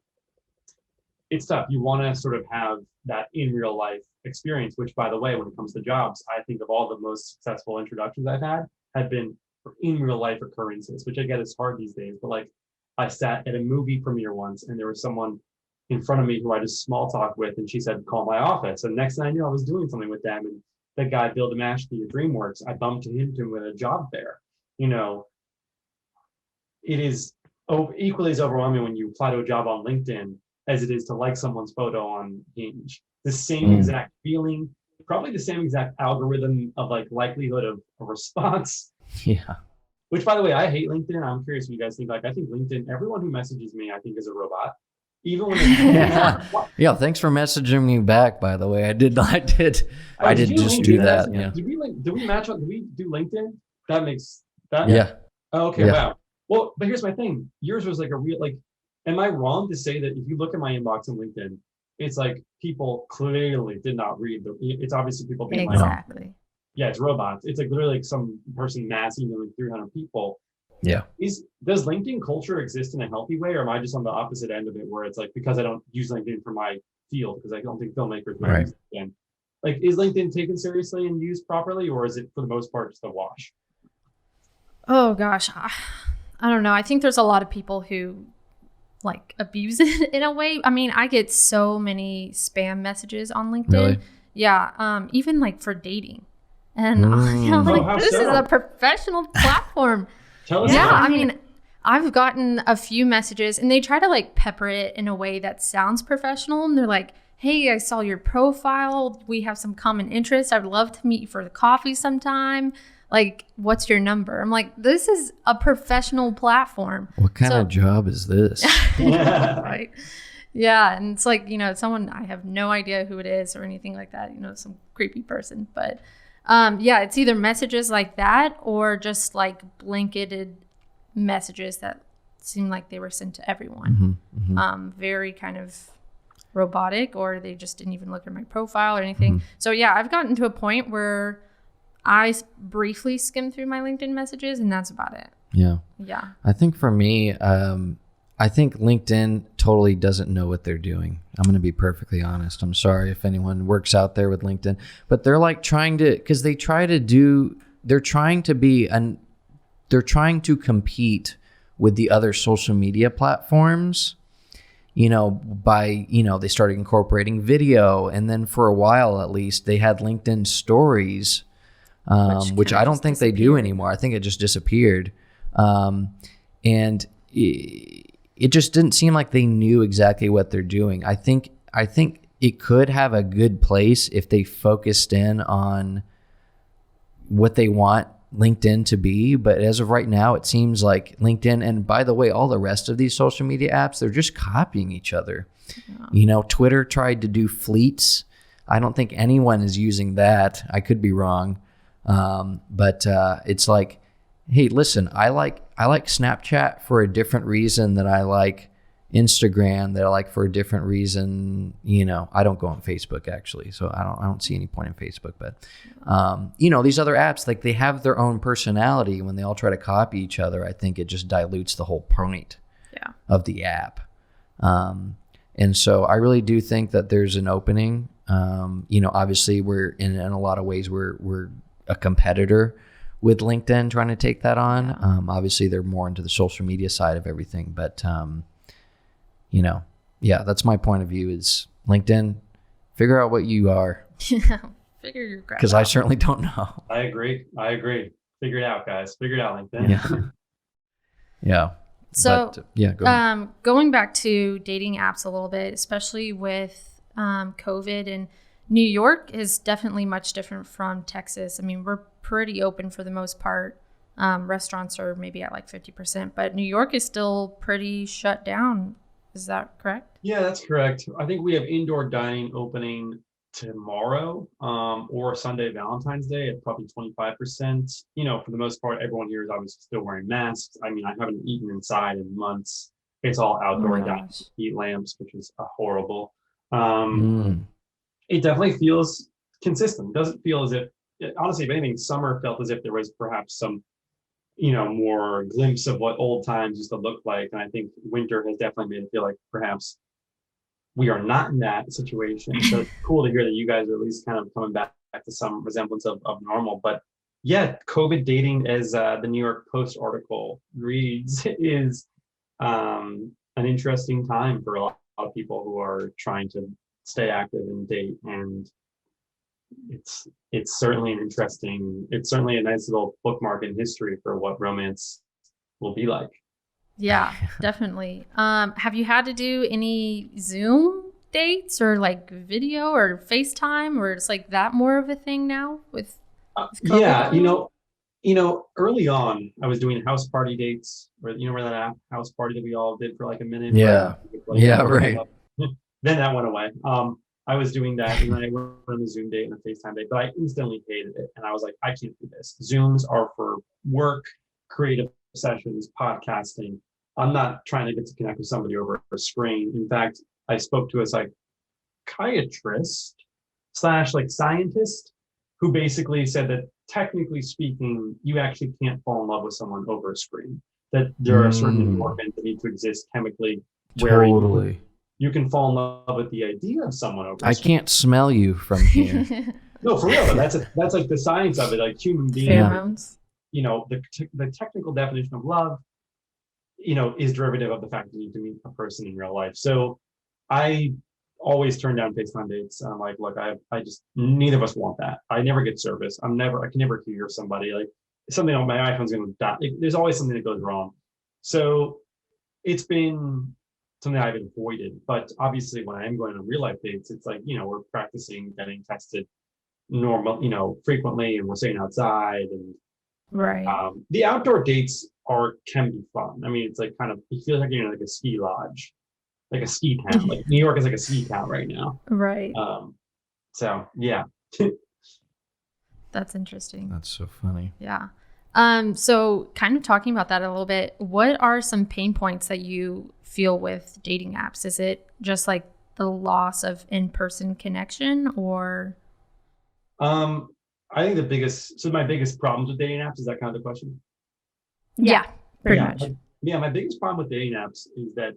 it's tough. You want to sort of have that in real life experience, which, by the way, when it comes to jobs, I think of all the most successful introductions I've had have been for in real life occurrences, which I get is hard these days. But I sat at a movie premiere once, and there was someone in front of me who I just small talk with, and she said, call my office. And next thing I knew, I was doing something with them. And that guy, Bill Damashki at DreamWorks, I bumped into him with a job fair. It is equally as overwhelming when you apply to a job on LinkedIn as it is to like someone's photo on Hinge. The same exact feeling, probably the same exact algorithm of likelihood of a response. Yeah. Which, by the way, I hate LinkedIn. I'm curious what you guys think. I think LinkedIn, everyone who messages me, I think, is a robot. Even when yeah, thanks for messaging me back, by the way. I did just do that. Yeah. Do we match on, do we do LinkedIn? That makes that. Yeah. Oh, okay. Yeah. Wow. Well, but here's my thing. Yours was a real, am I wrong to say that if you look at my inbox on LinkedIn, it's people clearly did not read it's obviously people being exactly. Yeah, it's robots. It's literally some person mass emailing 300 people. Yeah. Does LinkedIn culture exist in a healthy way, or am I just on the opposite end of it, where it's because I don't use LinkedIn for my field, because I don't think filmmakers might use LinkedIn. Is LinkedIn taken seriously and used properly, or is it for the most part just a wash? Oh gosh, I don't know. I think there's a lot of people who abuse it in a way. I mean, I get so many spam messages on LinkedIn. Really? Yeah. Even for dating. And this is a professional platform. Tell us. Yeah, I mean, I've gotten a few messages, and they try to pepper it in a way that sounds professional. And they're like, hey, I saw your profile. We have some common interests. I'd love to meet you for the coffee sometime. What's your number? I'm like, this is a professional platform. What kind of job is this? Right. Yeah. And it's someone, I have no idea who it is or anything like that, some creepy person. But it's either messages like that or just blanketed messages that seem like they were sent to everyone. Mm-hmm, mm-hmm. Very kind of robotic, or they just didn't even look at my profile or anything. Mm-hmm. So yeah, I've gotten to a point where I briefly skim through my LinkedIn messages, and that's about it. Yeah. Yeah. I think for me, I think LinkedIn totally doesn't know what they're doing. I'm going to be perfectly honest. I'm sorry if anyone works out there with LinkedIn, but they're they're trying to compete with the other social media platforms, by, they started incorporating video. And then for a while, at least, they had LinkedIn stories, which I don't think they do anymore. I think it just disappeared. And it just didn't seem like they knew exactly what they're doing. I think it could have a good place if they focused in on what they want LinkedIn to be, but as of right now, it seems like LinkedIn, and by the way, all the rest of these social media apps, they're just copying each other. Yeah. Twitter tried to do fleets. I don't think anyone is using that. I could be wrong. But it's like, hey, listen, I like Snapchat for a different reason that I like Instagram, that I like for a different reason. I don't go on Facebook actually, so I don't see any point in Facebook. But these other apps, like, they have their own personality. When they all try to copy each other, I think it just dilutes the whole point of the app. And so I really do think that there's an opening. Obviously we're in a lot of ways we're a competitor with LinkedIn trying to take that on. Obviously they're more into the social media side of everything, but that's my point of view is LinkedIn, figure out what you are. Figure your crap out. Because I certainly don't know. I agree. Figure it out, guys. Figure it out, LinkedIn. Yeah. So, go ahead. Going back to dating apps a little bit, especially with COVID, and New York is definitely much different from Texas. I mean, we're pretty open for the most part. Restaurants are maybe at like 50%, but New York is still pretty shut down. Is that correct? Yeah, that's correct. I think we have indoor dining opening tomorrow or Sunday, Valentine's Day, at probably 25%. For the most part, everyone here is obviously still wearing masks. I mean, I haven't eaten inside in months. It's all outdoor dining, heat lamps, which is horrible. It definitely feels consistent. It doesn't feel as if, honestly, if anything, summer felt as if there was perhaps some, more glimpse of what old times used to look like. And I think winter has definitely made it feel like perhaps we are not in that situation. So it's cool to hear that you guys are at least kind of coming back to some resemblance of normal. But yeah, COVID dating, as the New York Post article reads, is an interesting time for a lot of people who are trying to stay active and date. And it's certainly it's certainly a nice little bookmark in history for what romance will be like. Yeah, definitely. Have you had to do any Zoom dates or like video or FaceTime, or it's like that more of a thing now with COVID? Yeah, early on I was doing house party dates, or where that app house party that we all did for like a minute. Yeah. Right. Then that went away. I was doing that, and then I went on a Zoom date and a FaceTime date, but I instantly hated it. And I was like, I can't do this. Zooms are for work, creative sessions, podcasting. I'm not trying to get to connect with somebody over a screen. In fact, I spoke to a psychiatrist / scientist who basically said that technically speaking, you actually can't fall in love with someone over a screen. That there are certain endorphins that need to exist chemically. Totally. You can fall in love with the idea of someone over. I can't smell you from here. No, for real. That's like the science of it. Like human beings. Pheromones. The technical definition of love, is derivative of the fact that you need to meet a person in real life. So I always turn down FaceTime dates. I'm like, look, I just, neither of us want that. I never get service. I can never hear somebody. Like, something on my iPhone's going to die. There's always something that goes wrong. So it's been something I've avoided. But obviously when I am going on real life dates, it's like, we're practicing getting tested frequently, and we're staying outside, and right. The outdoor dates can be fun. I mean, it's like kind of, it feels like you're in like a ski lodge, like a ski town. Like New York is like a ski town right now. Right. So yeah. That's interesting. That's so funny. Yeah. So kind of talking about that a little bit, what are some pain points that you feel with dating apps? Is it just like the loss of in-person connection, or? I think my biggest problems with dating apps, is that kind of the question? Yeah, pretty much. My biggest problem with dating apps is that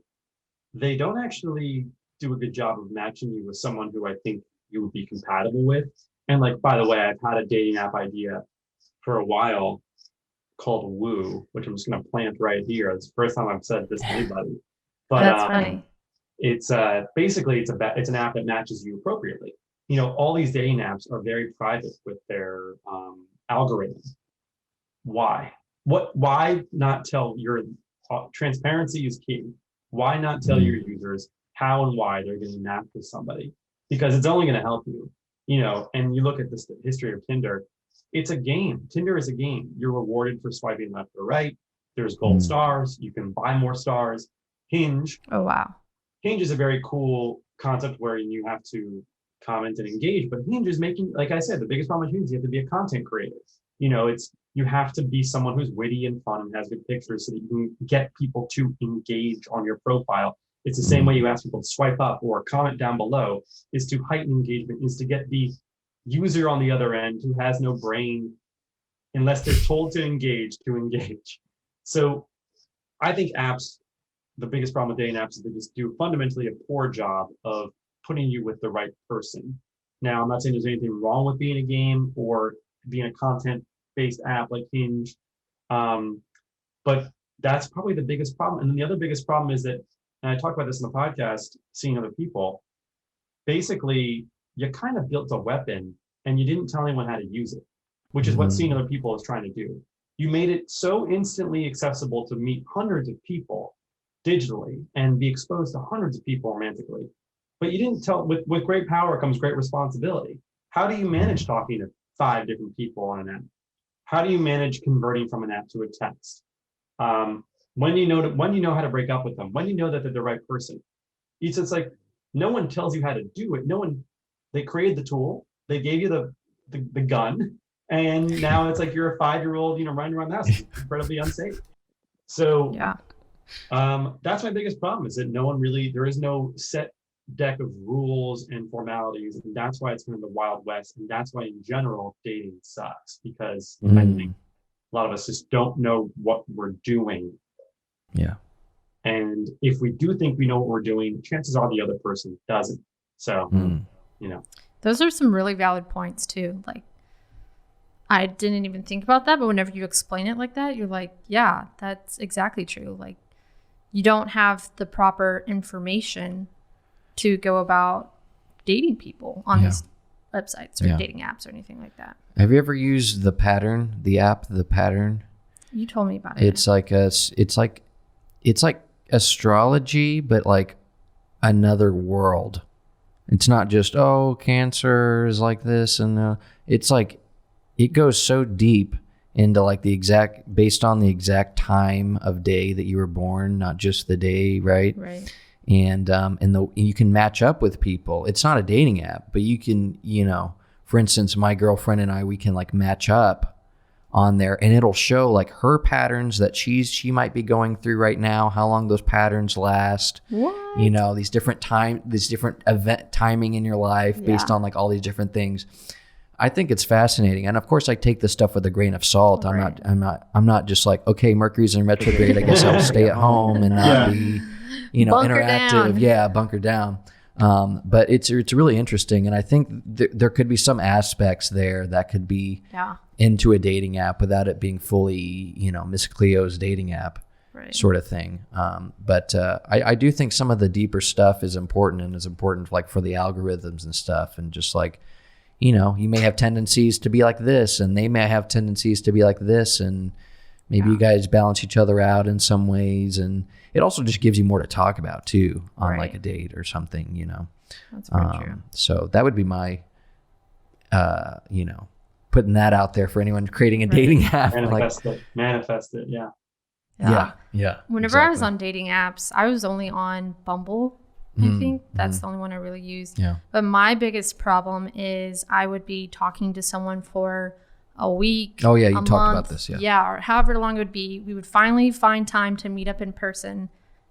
they don't actually do a good job of matching you with someone who I think you would be compatible with. And like, by the way, I've had a dating app idea for a while called Woo, which I'm just going to plant right here. It's the first time I've said this to anybody. But that's funny. It's basically it's an app that matches you appropriately. All these dating apps are very private with their algorithm. Why? Why not tell your transparency is key? Why not tell your users how and why they're getting matched with somebody? Because it's only going to help you. And you look at this history of Tinder. it's a game. Tinder is a game. You're rewarded for swiping left or right. There's gold stars. You can buy more stars. Hinge. Oh, wow. Hinge is a very cool concept where you have to comment and engage, but Hinge is making, like I said, the biggest problem with Hinge is you have to be a content creator. You have to be someone who's witty and fun and has good pictures so that you can get people to engage on your profile. It's the same way you ask people to swipe up or comment down below, is to heighten engagement, is to get the user on the other end who has no brain, unless they're told to engage. So I think apps, the biggest problem with dating apps is they just do fundamentally a poor job of putting you with the right person. Now, I'm not saying there's anything wrong with being a game or being a content-based app like Hinge, but that's probably the biggest problem. And then the other biggest problem is that, and I talk about this in the podcast, seeing other people, basically, you kind of built a weapon and you didn't tell anyone how to use it, which is what seeing other people is trying to do. You made it so instantly accessible to meet hundreds of people digitally and be exposed to hundreds of people romantically. But you didn't tell, with great power comes great responsibility. How do you manage talking to 5 different people on an app? How do you manage converting from an app to a text? When do you know how to break up with them? When do you know that they're the right person? It's like, no one tells you how to do it. They created the tool, they gave you the gun, and now it's like you're a 5-year-old, running around the house. It's incredibly unsafe. So that's my biggest problem, is that there is no set deck of rules and formalities, and that's why it's kind of the Wild West, and that's why in general dating sucks, because I think a lot of us just don't know what we're doing. Yeah. And if we do think we know what we're doing, chances are the other person doesn't. So, Those are some really valid points too. Like, I didn't even think about that, but whenever you explain it like that, you're like, yeah, that's exactly true. Like, you don't have the proper information to go about dating people on these websites or dating apps or anything like that. Have you ever used the app, The Pattern? You told me about it. It's like astrology, but like another world. It's not just, Cancer is like this. And it's like, it goes so deep into like based on the exact time of day that you were born, not just the day, right? Right. And you can match up with people. It's not a dating app, but you can, for instance, my girlfriend and I, we can like match up on there, and it'll show like her patterns that she might be going through right now, how long those patterns last. What? These different event timing in your life based on like all these different things. I think it's fascinating, and of course, I take this stuff with a grain of salt. Right. I'm not just like, okay, Mercury's in retrograde, I guess I'll stay at home and not be, bunker interactive. Down. Yeah, bunker down. But it's really interesting, and I think there could be some aspects there that could be into a dating app without it being fully, Miss Cleo's dating app sort of thing. But I do think some of the deeper stuff is important, and is important like for the algorithms and stuff, and just like, you may have tendencies to be like this, and they may have tendencies to be like this, and maybe you guys balance each other out in some ways, and it also just gives you more to talk about too on like a date or something, That's very true. So that would be my, putting that out there for anyone creating a dating app. Manifest it. Yeah. Whenever I was on dating apps, I was only on Bumble. I think that's the only one I really used. Yeah. But my biggest problem is I would be talking to someone for a week. Oh yeah, you talked about this. Yeah, or however long it would be. We would finally find time to meet up in person,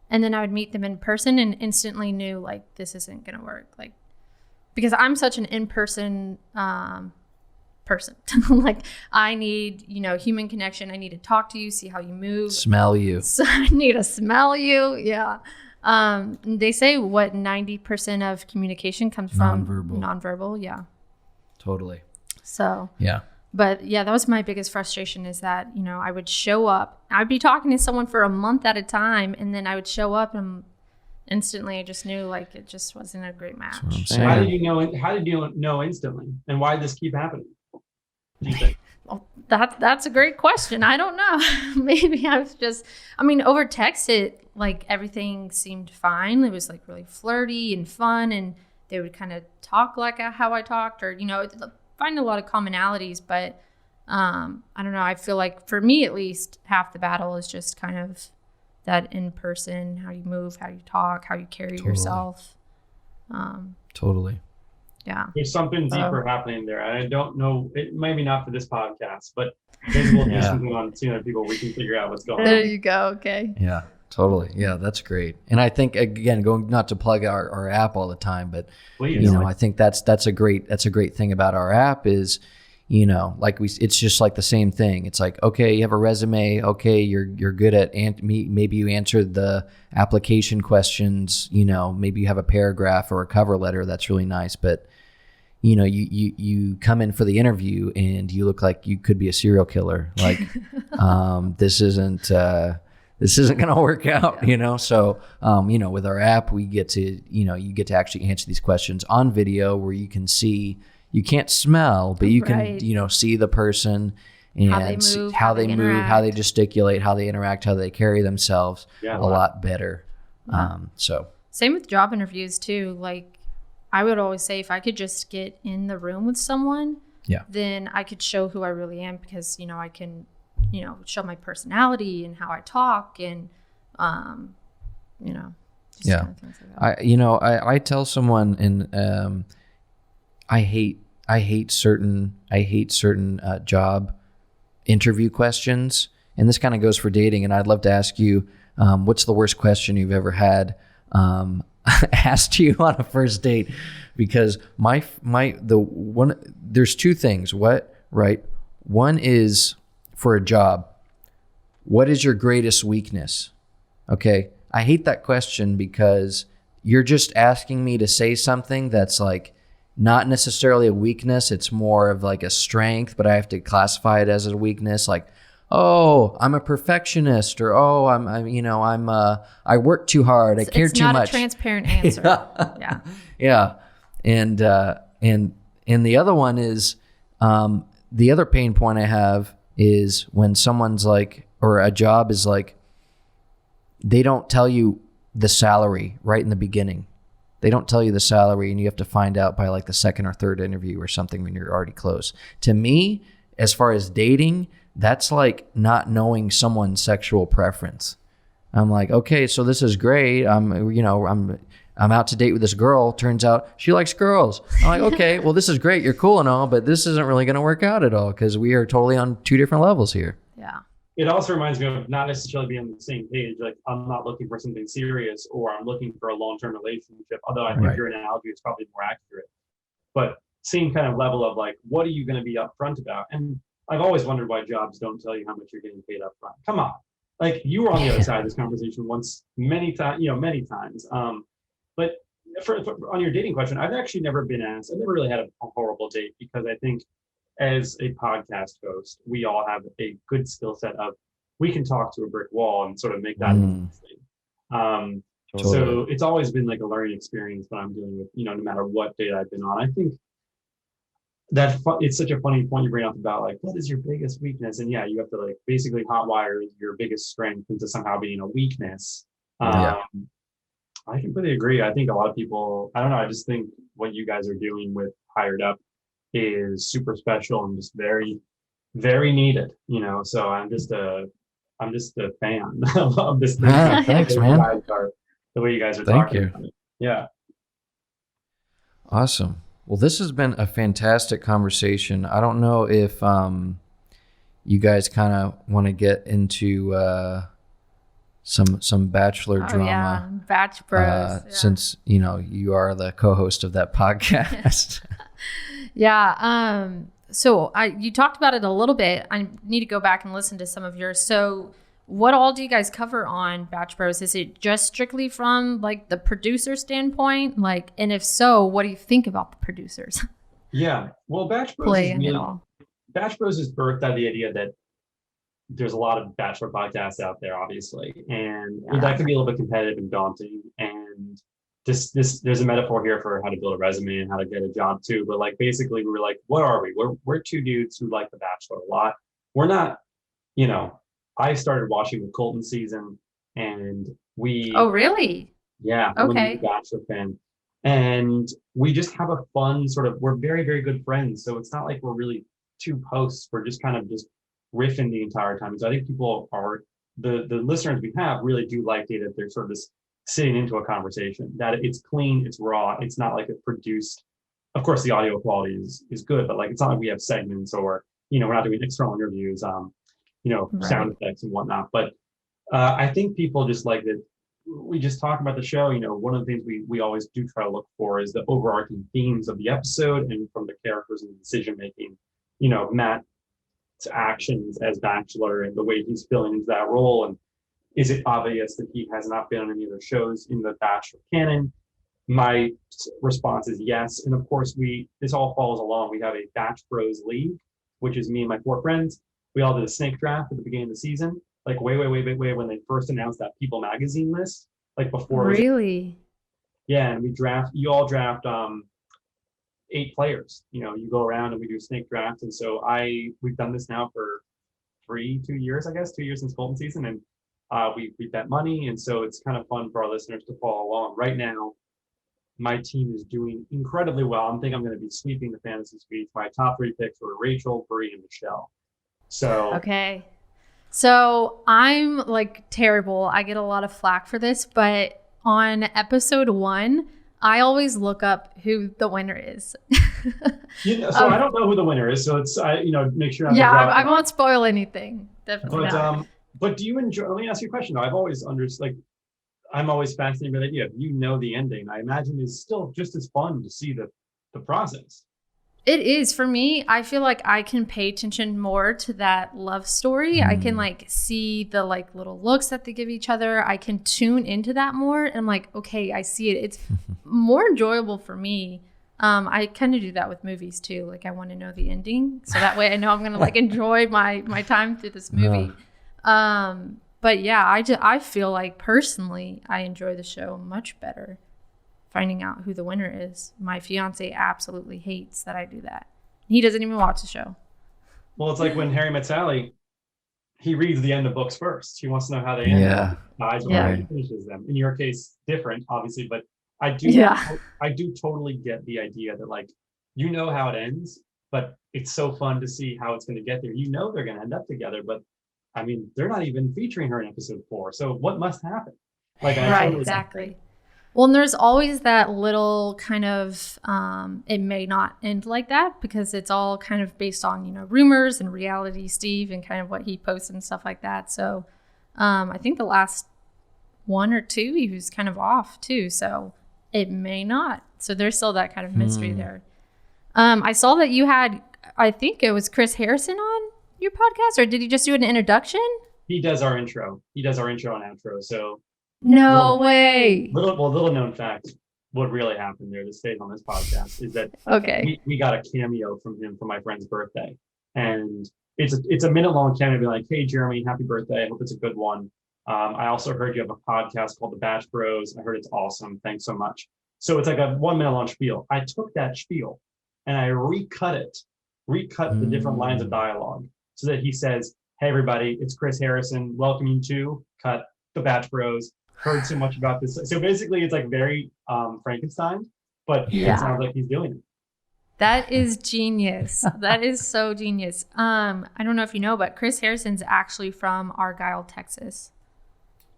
and then I would meet them in person and instantly knew like this isn't gonna work. Like, because I'm such an in-person person. Like, I need, human connection. I need to talk to you, see how you move, smell you. So I need to smell you. Yeah. They say 90% of communication comes from nonverbal. Yeah. Totally. So. Yeah. But yeah, that was my biggest frustration, is that, I would show up, I'd be talking to someone for a month at a time, and then I would show up and instantly I just knew like it just wasn't a great match. How did you know instantly? And why did this keep happening? Do you think? Well, that's a great question. I don't know. Maybe I was over text like everything seemed fine. It was like really flirty and fun, and they would kind of talk like how I talked, or, find a lot of commonalities, but I don't know. I feel like for me, at least, half the battle is just kind of that in person, how you move, how you talk, how you carry yourself. Totally. Yeah. There's something deeper happening there. I don't know. It maybe not for this podcast, but maybe we'll do something on seeing other people. We can figure out what's going on. There you go. Okay. Yeah, totally. Yeah, that's great. And I think, again, going not to plug our app all the time, but Please. I think that's a great thing about our app is, like it's just like the same thing. It's like, okay, you have a resume. Okay, you're good at maybe you answered the application questions. Maybe you have a paragraph or a cover letter that's really nice, but you come in for the interview and you look like you could be a serial killer. Like, this isn't going to work out, So, with our app, we get to, you get to actually answer these questions on video where you can see, you can't smell, but you can, see the person and how they move, how they gesticulate, how they interact, how they carry themselves a lot better. So same with job interviews too. Like, I would always say if I could just get in the room with someone, then I could show who I really am because, I can, show my personality and how I talk and, just kind of things like that. I tell someone and I hate certain job interview questions. And this kind of goes for dating. And I'd love to ask you, what's the worst question you've ever had asked you on a first date? Because there's two things. One is for a job. What is your greatest weakness? Okay. I hate that question because you're just asking me to say something that's like not necessarily a weakness. It's more of like a strength, but I have to classify it as a weakness. Like, oh, I'm a perfectionist, or oh, I work too hard. I care too much. It's not a transparent answer. Yeah. Yeah. And the other one is, the other pain point I have is when someone's like, or a job is like, they don't tell you the salary right in the beginning. They don't tell you the salary and you have to find out by like the second or third interview or something when you're already close. To me, as far as dating, that's like not knowing someone's sexual preference. I'm like, okay, so this is great. I'm out to date with this girl. Turns out she likes girls. I'm like, okay, well, this is great. You're cool and all, but this isn't really going to work out at all because we are totally on two different levels here. Yeah. It also reminds me of not necessarily being on the same page. Like, I'm not looking for something serious or I'm looking for a long-term relationship, although I think your analogy is probably more accurate. But same kind of level of like, what are you going to be upfront about? And I've always wondered why jobs don't tell you how much you're getting paid upfront. Come on. Like, you were on the other side of this conversation many times. But for on your dating question, I've actually never been asked. I've never really had a horrible date because I think as a podcast host, we all have a good skill set of we can talk to a brick wall and sort of make that interesting. So it's always been like a learning experience that I'm dealing with, no matter what date I've been on. I think that it's such a funny point you bring up about like, what is your biggest weakness? And yeah, you have to like basically hotwire your biggest strength into somehow being a weakness. I completely agree. I think a lot of people, I don't know, I just think what you guys are doing with HiredUp is super special and just very, very needed, so I'm just a fan of this thing. Thanks, man. The way you guys are Thank talking you. about it. Yeah. Awesome. Well, this has been a fantastic conversation. I don't know if you guys kind of want to get into some Bachelor drama. Yeah, Bach Bros. Since you are the co-host of that podcast. Yeah. So you talked about it a little bit. I need to go back and listen to some of yours. So what all do you guys cover on Bach Bros? Is it just strictly from like the producer standpoint? Like, and if so, what do you think about the producers? Yeah. Well, Bach Bros is birthed out of the idea that there's a lot of Bachelor podcasts out there, obviously, and that can be a little bit competitive and daunting. And there's a metaphor here for how to build a resume and how to get a job too. But like, basically, we were like, what are we? We're two dudes who like The Bachelor a lot. We're not, I started watching the Colton season, and we. Oh, really? Yeah. Okay. I'm a Bachelor fan, and we just have a fun sort of. We're very, very good friends, so it's not like we're really two posts were just kind of just riffing the entire time. So I think people are the listeners we have really do like data. They're sort of just sitting into a conversation, that it's clean, it's raw, it's not like it's produced. Of course, the audio quality is good, but like it's not like we have segments or we're not doing external interviews, sound effects and whatnot. But I think people just like that. We just talk about the show. One of the things we always do try to look for is the overarching themes of the episode and from the characters and the decision making. Matt's actions as Bachelor and the way he's filling into that role, and is it obvious that he has not been on any other shows in the Bachelor canon? My response is yes. And of course, this all follows along. We have a Bach Bros league, which is me and my 4 friends. We all did a snake draft at the beginning of the season, like way when they first announced that People magazine list, like before. Really? Yeah, and you all draft 8 players. You go around and we do snake drafts. And so we've done this now for 2 years, I guess, 2 years since Golden season. And we bet money. And so it's kind of fun for our listeners to follow along. Right now, my team is doing incredibly well. I'm going to be sweeping the fantasy suite. My top 3 picks were Rachel, Brie, and Michelle. So okay. So I'm like terrible. I get a lot of flack for this, but on episode 1, I always look up who the winner is. So I don't know who the winner is. So it's make sure. I won't spoil anything. Definitely not. But do you enjoy? Let me ask you a question. I've always I'm always fascinated by the idea. If the ending, I imagine it's still just as fun to see the process. It is. For me, I feel like I can pay attention more to that love story. I can see the little looks that they give each other. I can tune into that more. And I'm like, okay, I see it. It's more enjoyable for me. I kind of do that with movies too. Like I want to know the ending. So that way I know I'm going to enjoy my time through this movie. But yeah, I feel like personally, I enjoy the show much better finding out who the winner is. My fiance absolutely hates that I do that. He doesn't even watch the show. Well, it's like when Harry Met Sally, he reads the end of books first. He wants to know how they end. Yeah. He finishes them. In your case, different, obviously, but I do totally get the idea that how it ends, but it's so fun to see how it's going to get there. They're going to end up together, but I mean, they're not even featuring her in episode 4. So what must happen? Exactly. Well, and there's always that little kind of, it may not end like that because it's all kind of based on, rumors and reality Steve and kind of what he posts and stuff like that. So I think the last 1 or 2, he was kind of off too. So it may not. So there's still that kind of mystery there. I saw that you had, I think it was Chris Harrison on your podcast, or did he just do an introduction? He does our intro. He does our intro and outro. So no way. Little known fact. What really happened there that stays on this podcast is that we got a cameo from him for my friend's birthday, and it's a minute long cameo. Be like, hey Jeremy, happy birthday. I hope it's a good one. I also heard you have a podcast called the Bach Bros. I heard it's awesome. Thanks so much. So it's like a 1 minute long spiel. I took that spiel and I recut the different lines of dialogue so that he says, hey everybody, it's Chris Harrison. Welcome you to cut the Bach Bros. Heard so much about this. So basically it's very Frankenstein, but it sounds like he's doing it. That is genius. That is so genius. I don't know if you know, but Chris Harrison's actually from Argyle, Texas.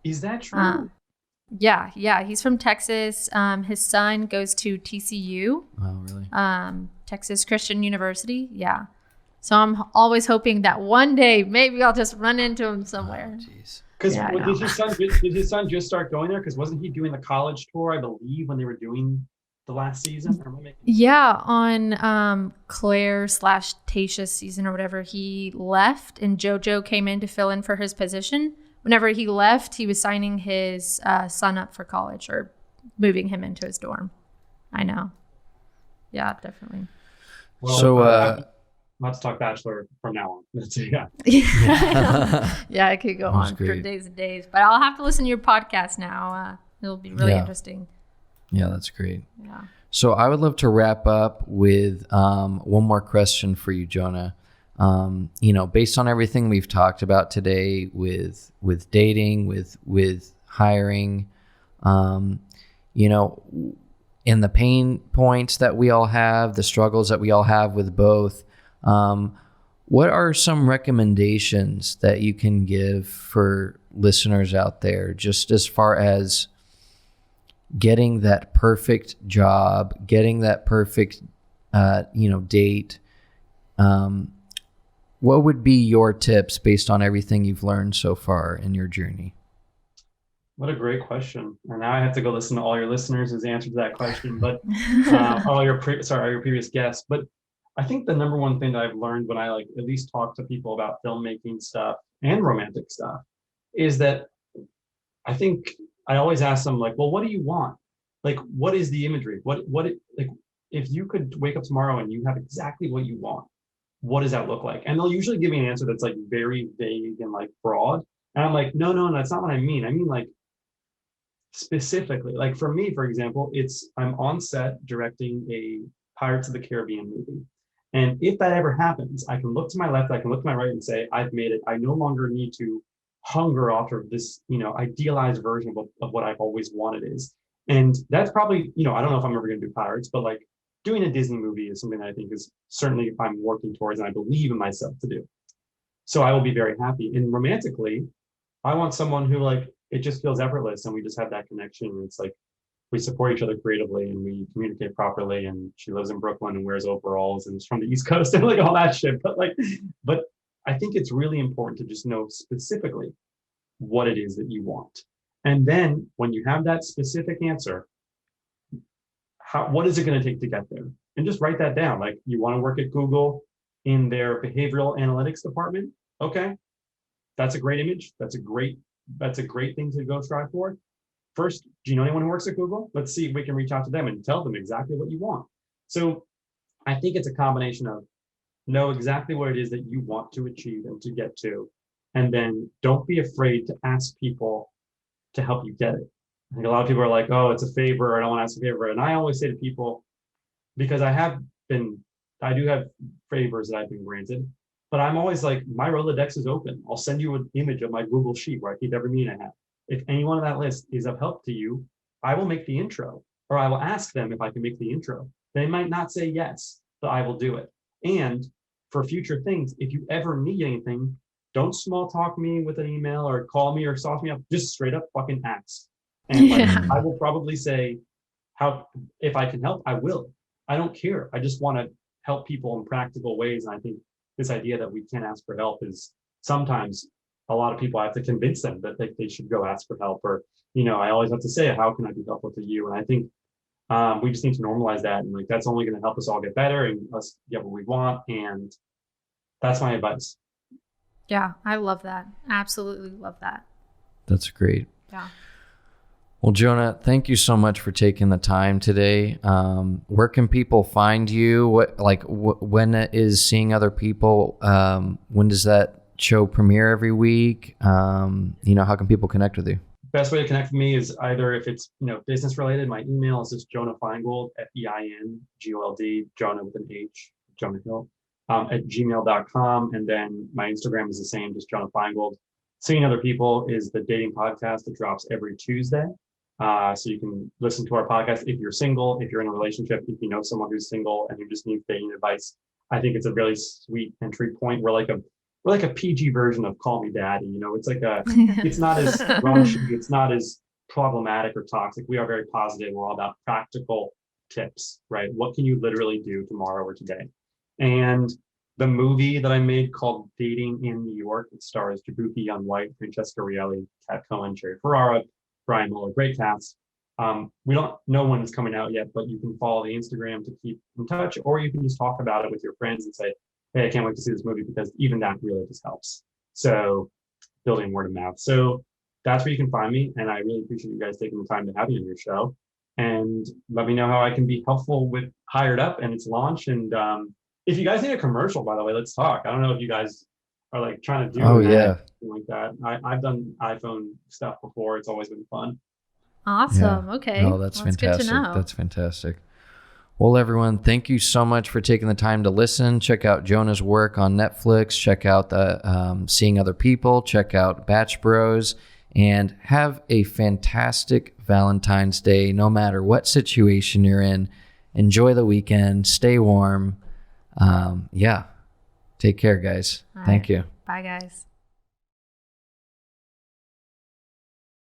Is that true? Yeah. He's from Texas. His son goes to TCU. Oh, really? Texas Christian University. Yeah. So I'm always hoping that one day maybe I'll just run into him somewhere. Jeez. Because did his son just start going there? Because wasn't he doing the college tour, I believe, when they were doing the last season? Yeah, on Claire/Tasha's season or whatever, he left and JoJo came in to fill in for his position. Whenever he left, he was signing his son up for college or moving him into his dorm. I know. Yeah, definitely. Well, so let's talk Bachelor from now on. Yeah, I could go on for days and days, but I'll have to listen to your podcast now. It'll be really interesting. Yeah, that's great. Yeah. So I would love to wrap up with one more question for you, Jonah. Based on everything we've talked about today with dating, with hiring, in the pain points that we all have, the struggles that we all have with both, What are some recommendations that you can give for listeners out there, just as far as getting that perfect job, getting that perfect, date? What would be your tips based on everything you've learned so far in your journey? What a great question. And now I have to go listen to all your listeners who's answered that question, but all your previous guests. But I think the number one thing that I've learned when I at least talk to people about filmmaking stuff and romantic stuff is that I think I always ask them well, what do you want? What is the imagery? If you could wake up tomorrow and you have exactly what you want, what does that look like? And they'll usually give me an answer that's very vague and broad. And I'm no, that's not what I mean. I mean specifically. For me, for example, I'm on set directing a Pirates of the Caribbean movie. And if that ever happens, I can look to my left, I can look to my right and say, I've made it. I no longer need to hunger after this, idealized version of what I've always wanted is. And that's probably, I don't know if I'm ever going to do Pirates, but doing a Disney movie is something that I think is certainly I'm working towards and I believe in myself to do. So I will be very happy. And romantically, I want someone who it just feels effortless and we just have that connection. It's we support each other creatively and we communicate properly, and she lives in Brooklyn and wears overalls and is from the East Coast and all that shit. But I think it's really important to just know specifically what it is that you want. And then when you have that specific answer, what is it going to take to get there? And just write that down. You want to work at Google in their behavioral analytics department. Okay. That's a great image. That's a great thing to go strive for. First, do you know anyone who works at Google? Let's see if we can reach out to them and tell them exactly what you want. So I think it's a combination of know exactly what it is that you want to achieve and to get to. And then don't be afraid to ask people to help you get it. I think a lot of people are oh, it's a favor. I don't want to ask a favor. And I always say to people, because I do have favors that I've been granted, but I'm always my Rolodex is open. I'll send you an image of my Google Sheet where I keep every meeting I have. If anyone on that list is of help to you, I will make the intro, or I will ask them if I can make the intro. They might not say yes, but I will do it. And for future things, if you ever need anything, don't small talk me with an email or call me or sauce me up. Just straight up fucking ask. And I will probably say, if I can help, I will. I don't care. I just want to help people in practical ways. And I think this idea that we can't ask for help is sometimes a lot of people, I have to convince them that they should go ask for help. Or, I always have to say, how can I be helpful to you? And I think we just need to normalize that. And that's only going to help us all get better and us get what we want. And that's my advice. Yeah, I love that. Absolutely love that. That's great. Yeah. Well, Jonah, thank you so much for taking the time today. Where can people find you? When is Seeing Other People? When does that show premiere every week? How can people connect with you? Best way to connect with me is either if it's business related, my email is just Jonah Feingold, Feingold, Jonah with an H, Jonah Hill, at gmail.com. And then my Instagram is the same, just Jonah Feingold. Seeing Other People is the dating podcast that drops every Tuesday. So you can listen to our podcast if you're single, if you're in a relationship, if you know someone who's single and who just needs dating advice. I think it's a really sweet entry point. We're like a PG version of Call Me Daddy. It's it's not as raunchy, it's not as problematic or toxic. We are very positive. We're all about practical tips, right? What can you literally do tomorrow or today? And the movie that I made called Dating in New York, it stars Jabuki Young White, Francesca Rielli, Kat Cohen, Cherry Ferrara, Brian Muller, great cast. We don't know when it's coming out yet, but you can follow the Instagram to keep in touch, or you can just talk about it with your friends and say, hey, I can't wait to see this movie, because even that really just helps. So building word of mouth. So that's where you can find me. And I really appreciate you guys taking the time to have me on your show. And let me know how I can be helpful with HiredUp and its launch. And if you guys need a commercial, by the way, let's talk. I don't know if you guys are trying to do like that. I've done iPhone stuff before. It's always been fun. Awesome. Yeah. Okay. Oh, that's fantastic. Good to know. That's fantastic. Well, everyone, thank you so much for taking the time to listen. Check out Jonah's work on Netflix. Check out the Seeing Other People. Check out Bach Bros. And have a fantastic Valentine's Day, no matter what situation you're in. Enjoy the weekend. Stay warm. Take care, guys. All Thank right. you. Bye, guys.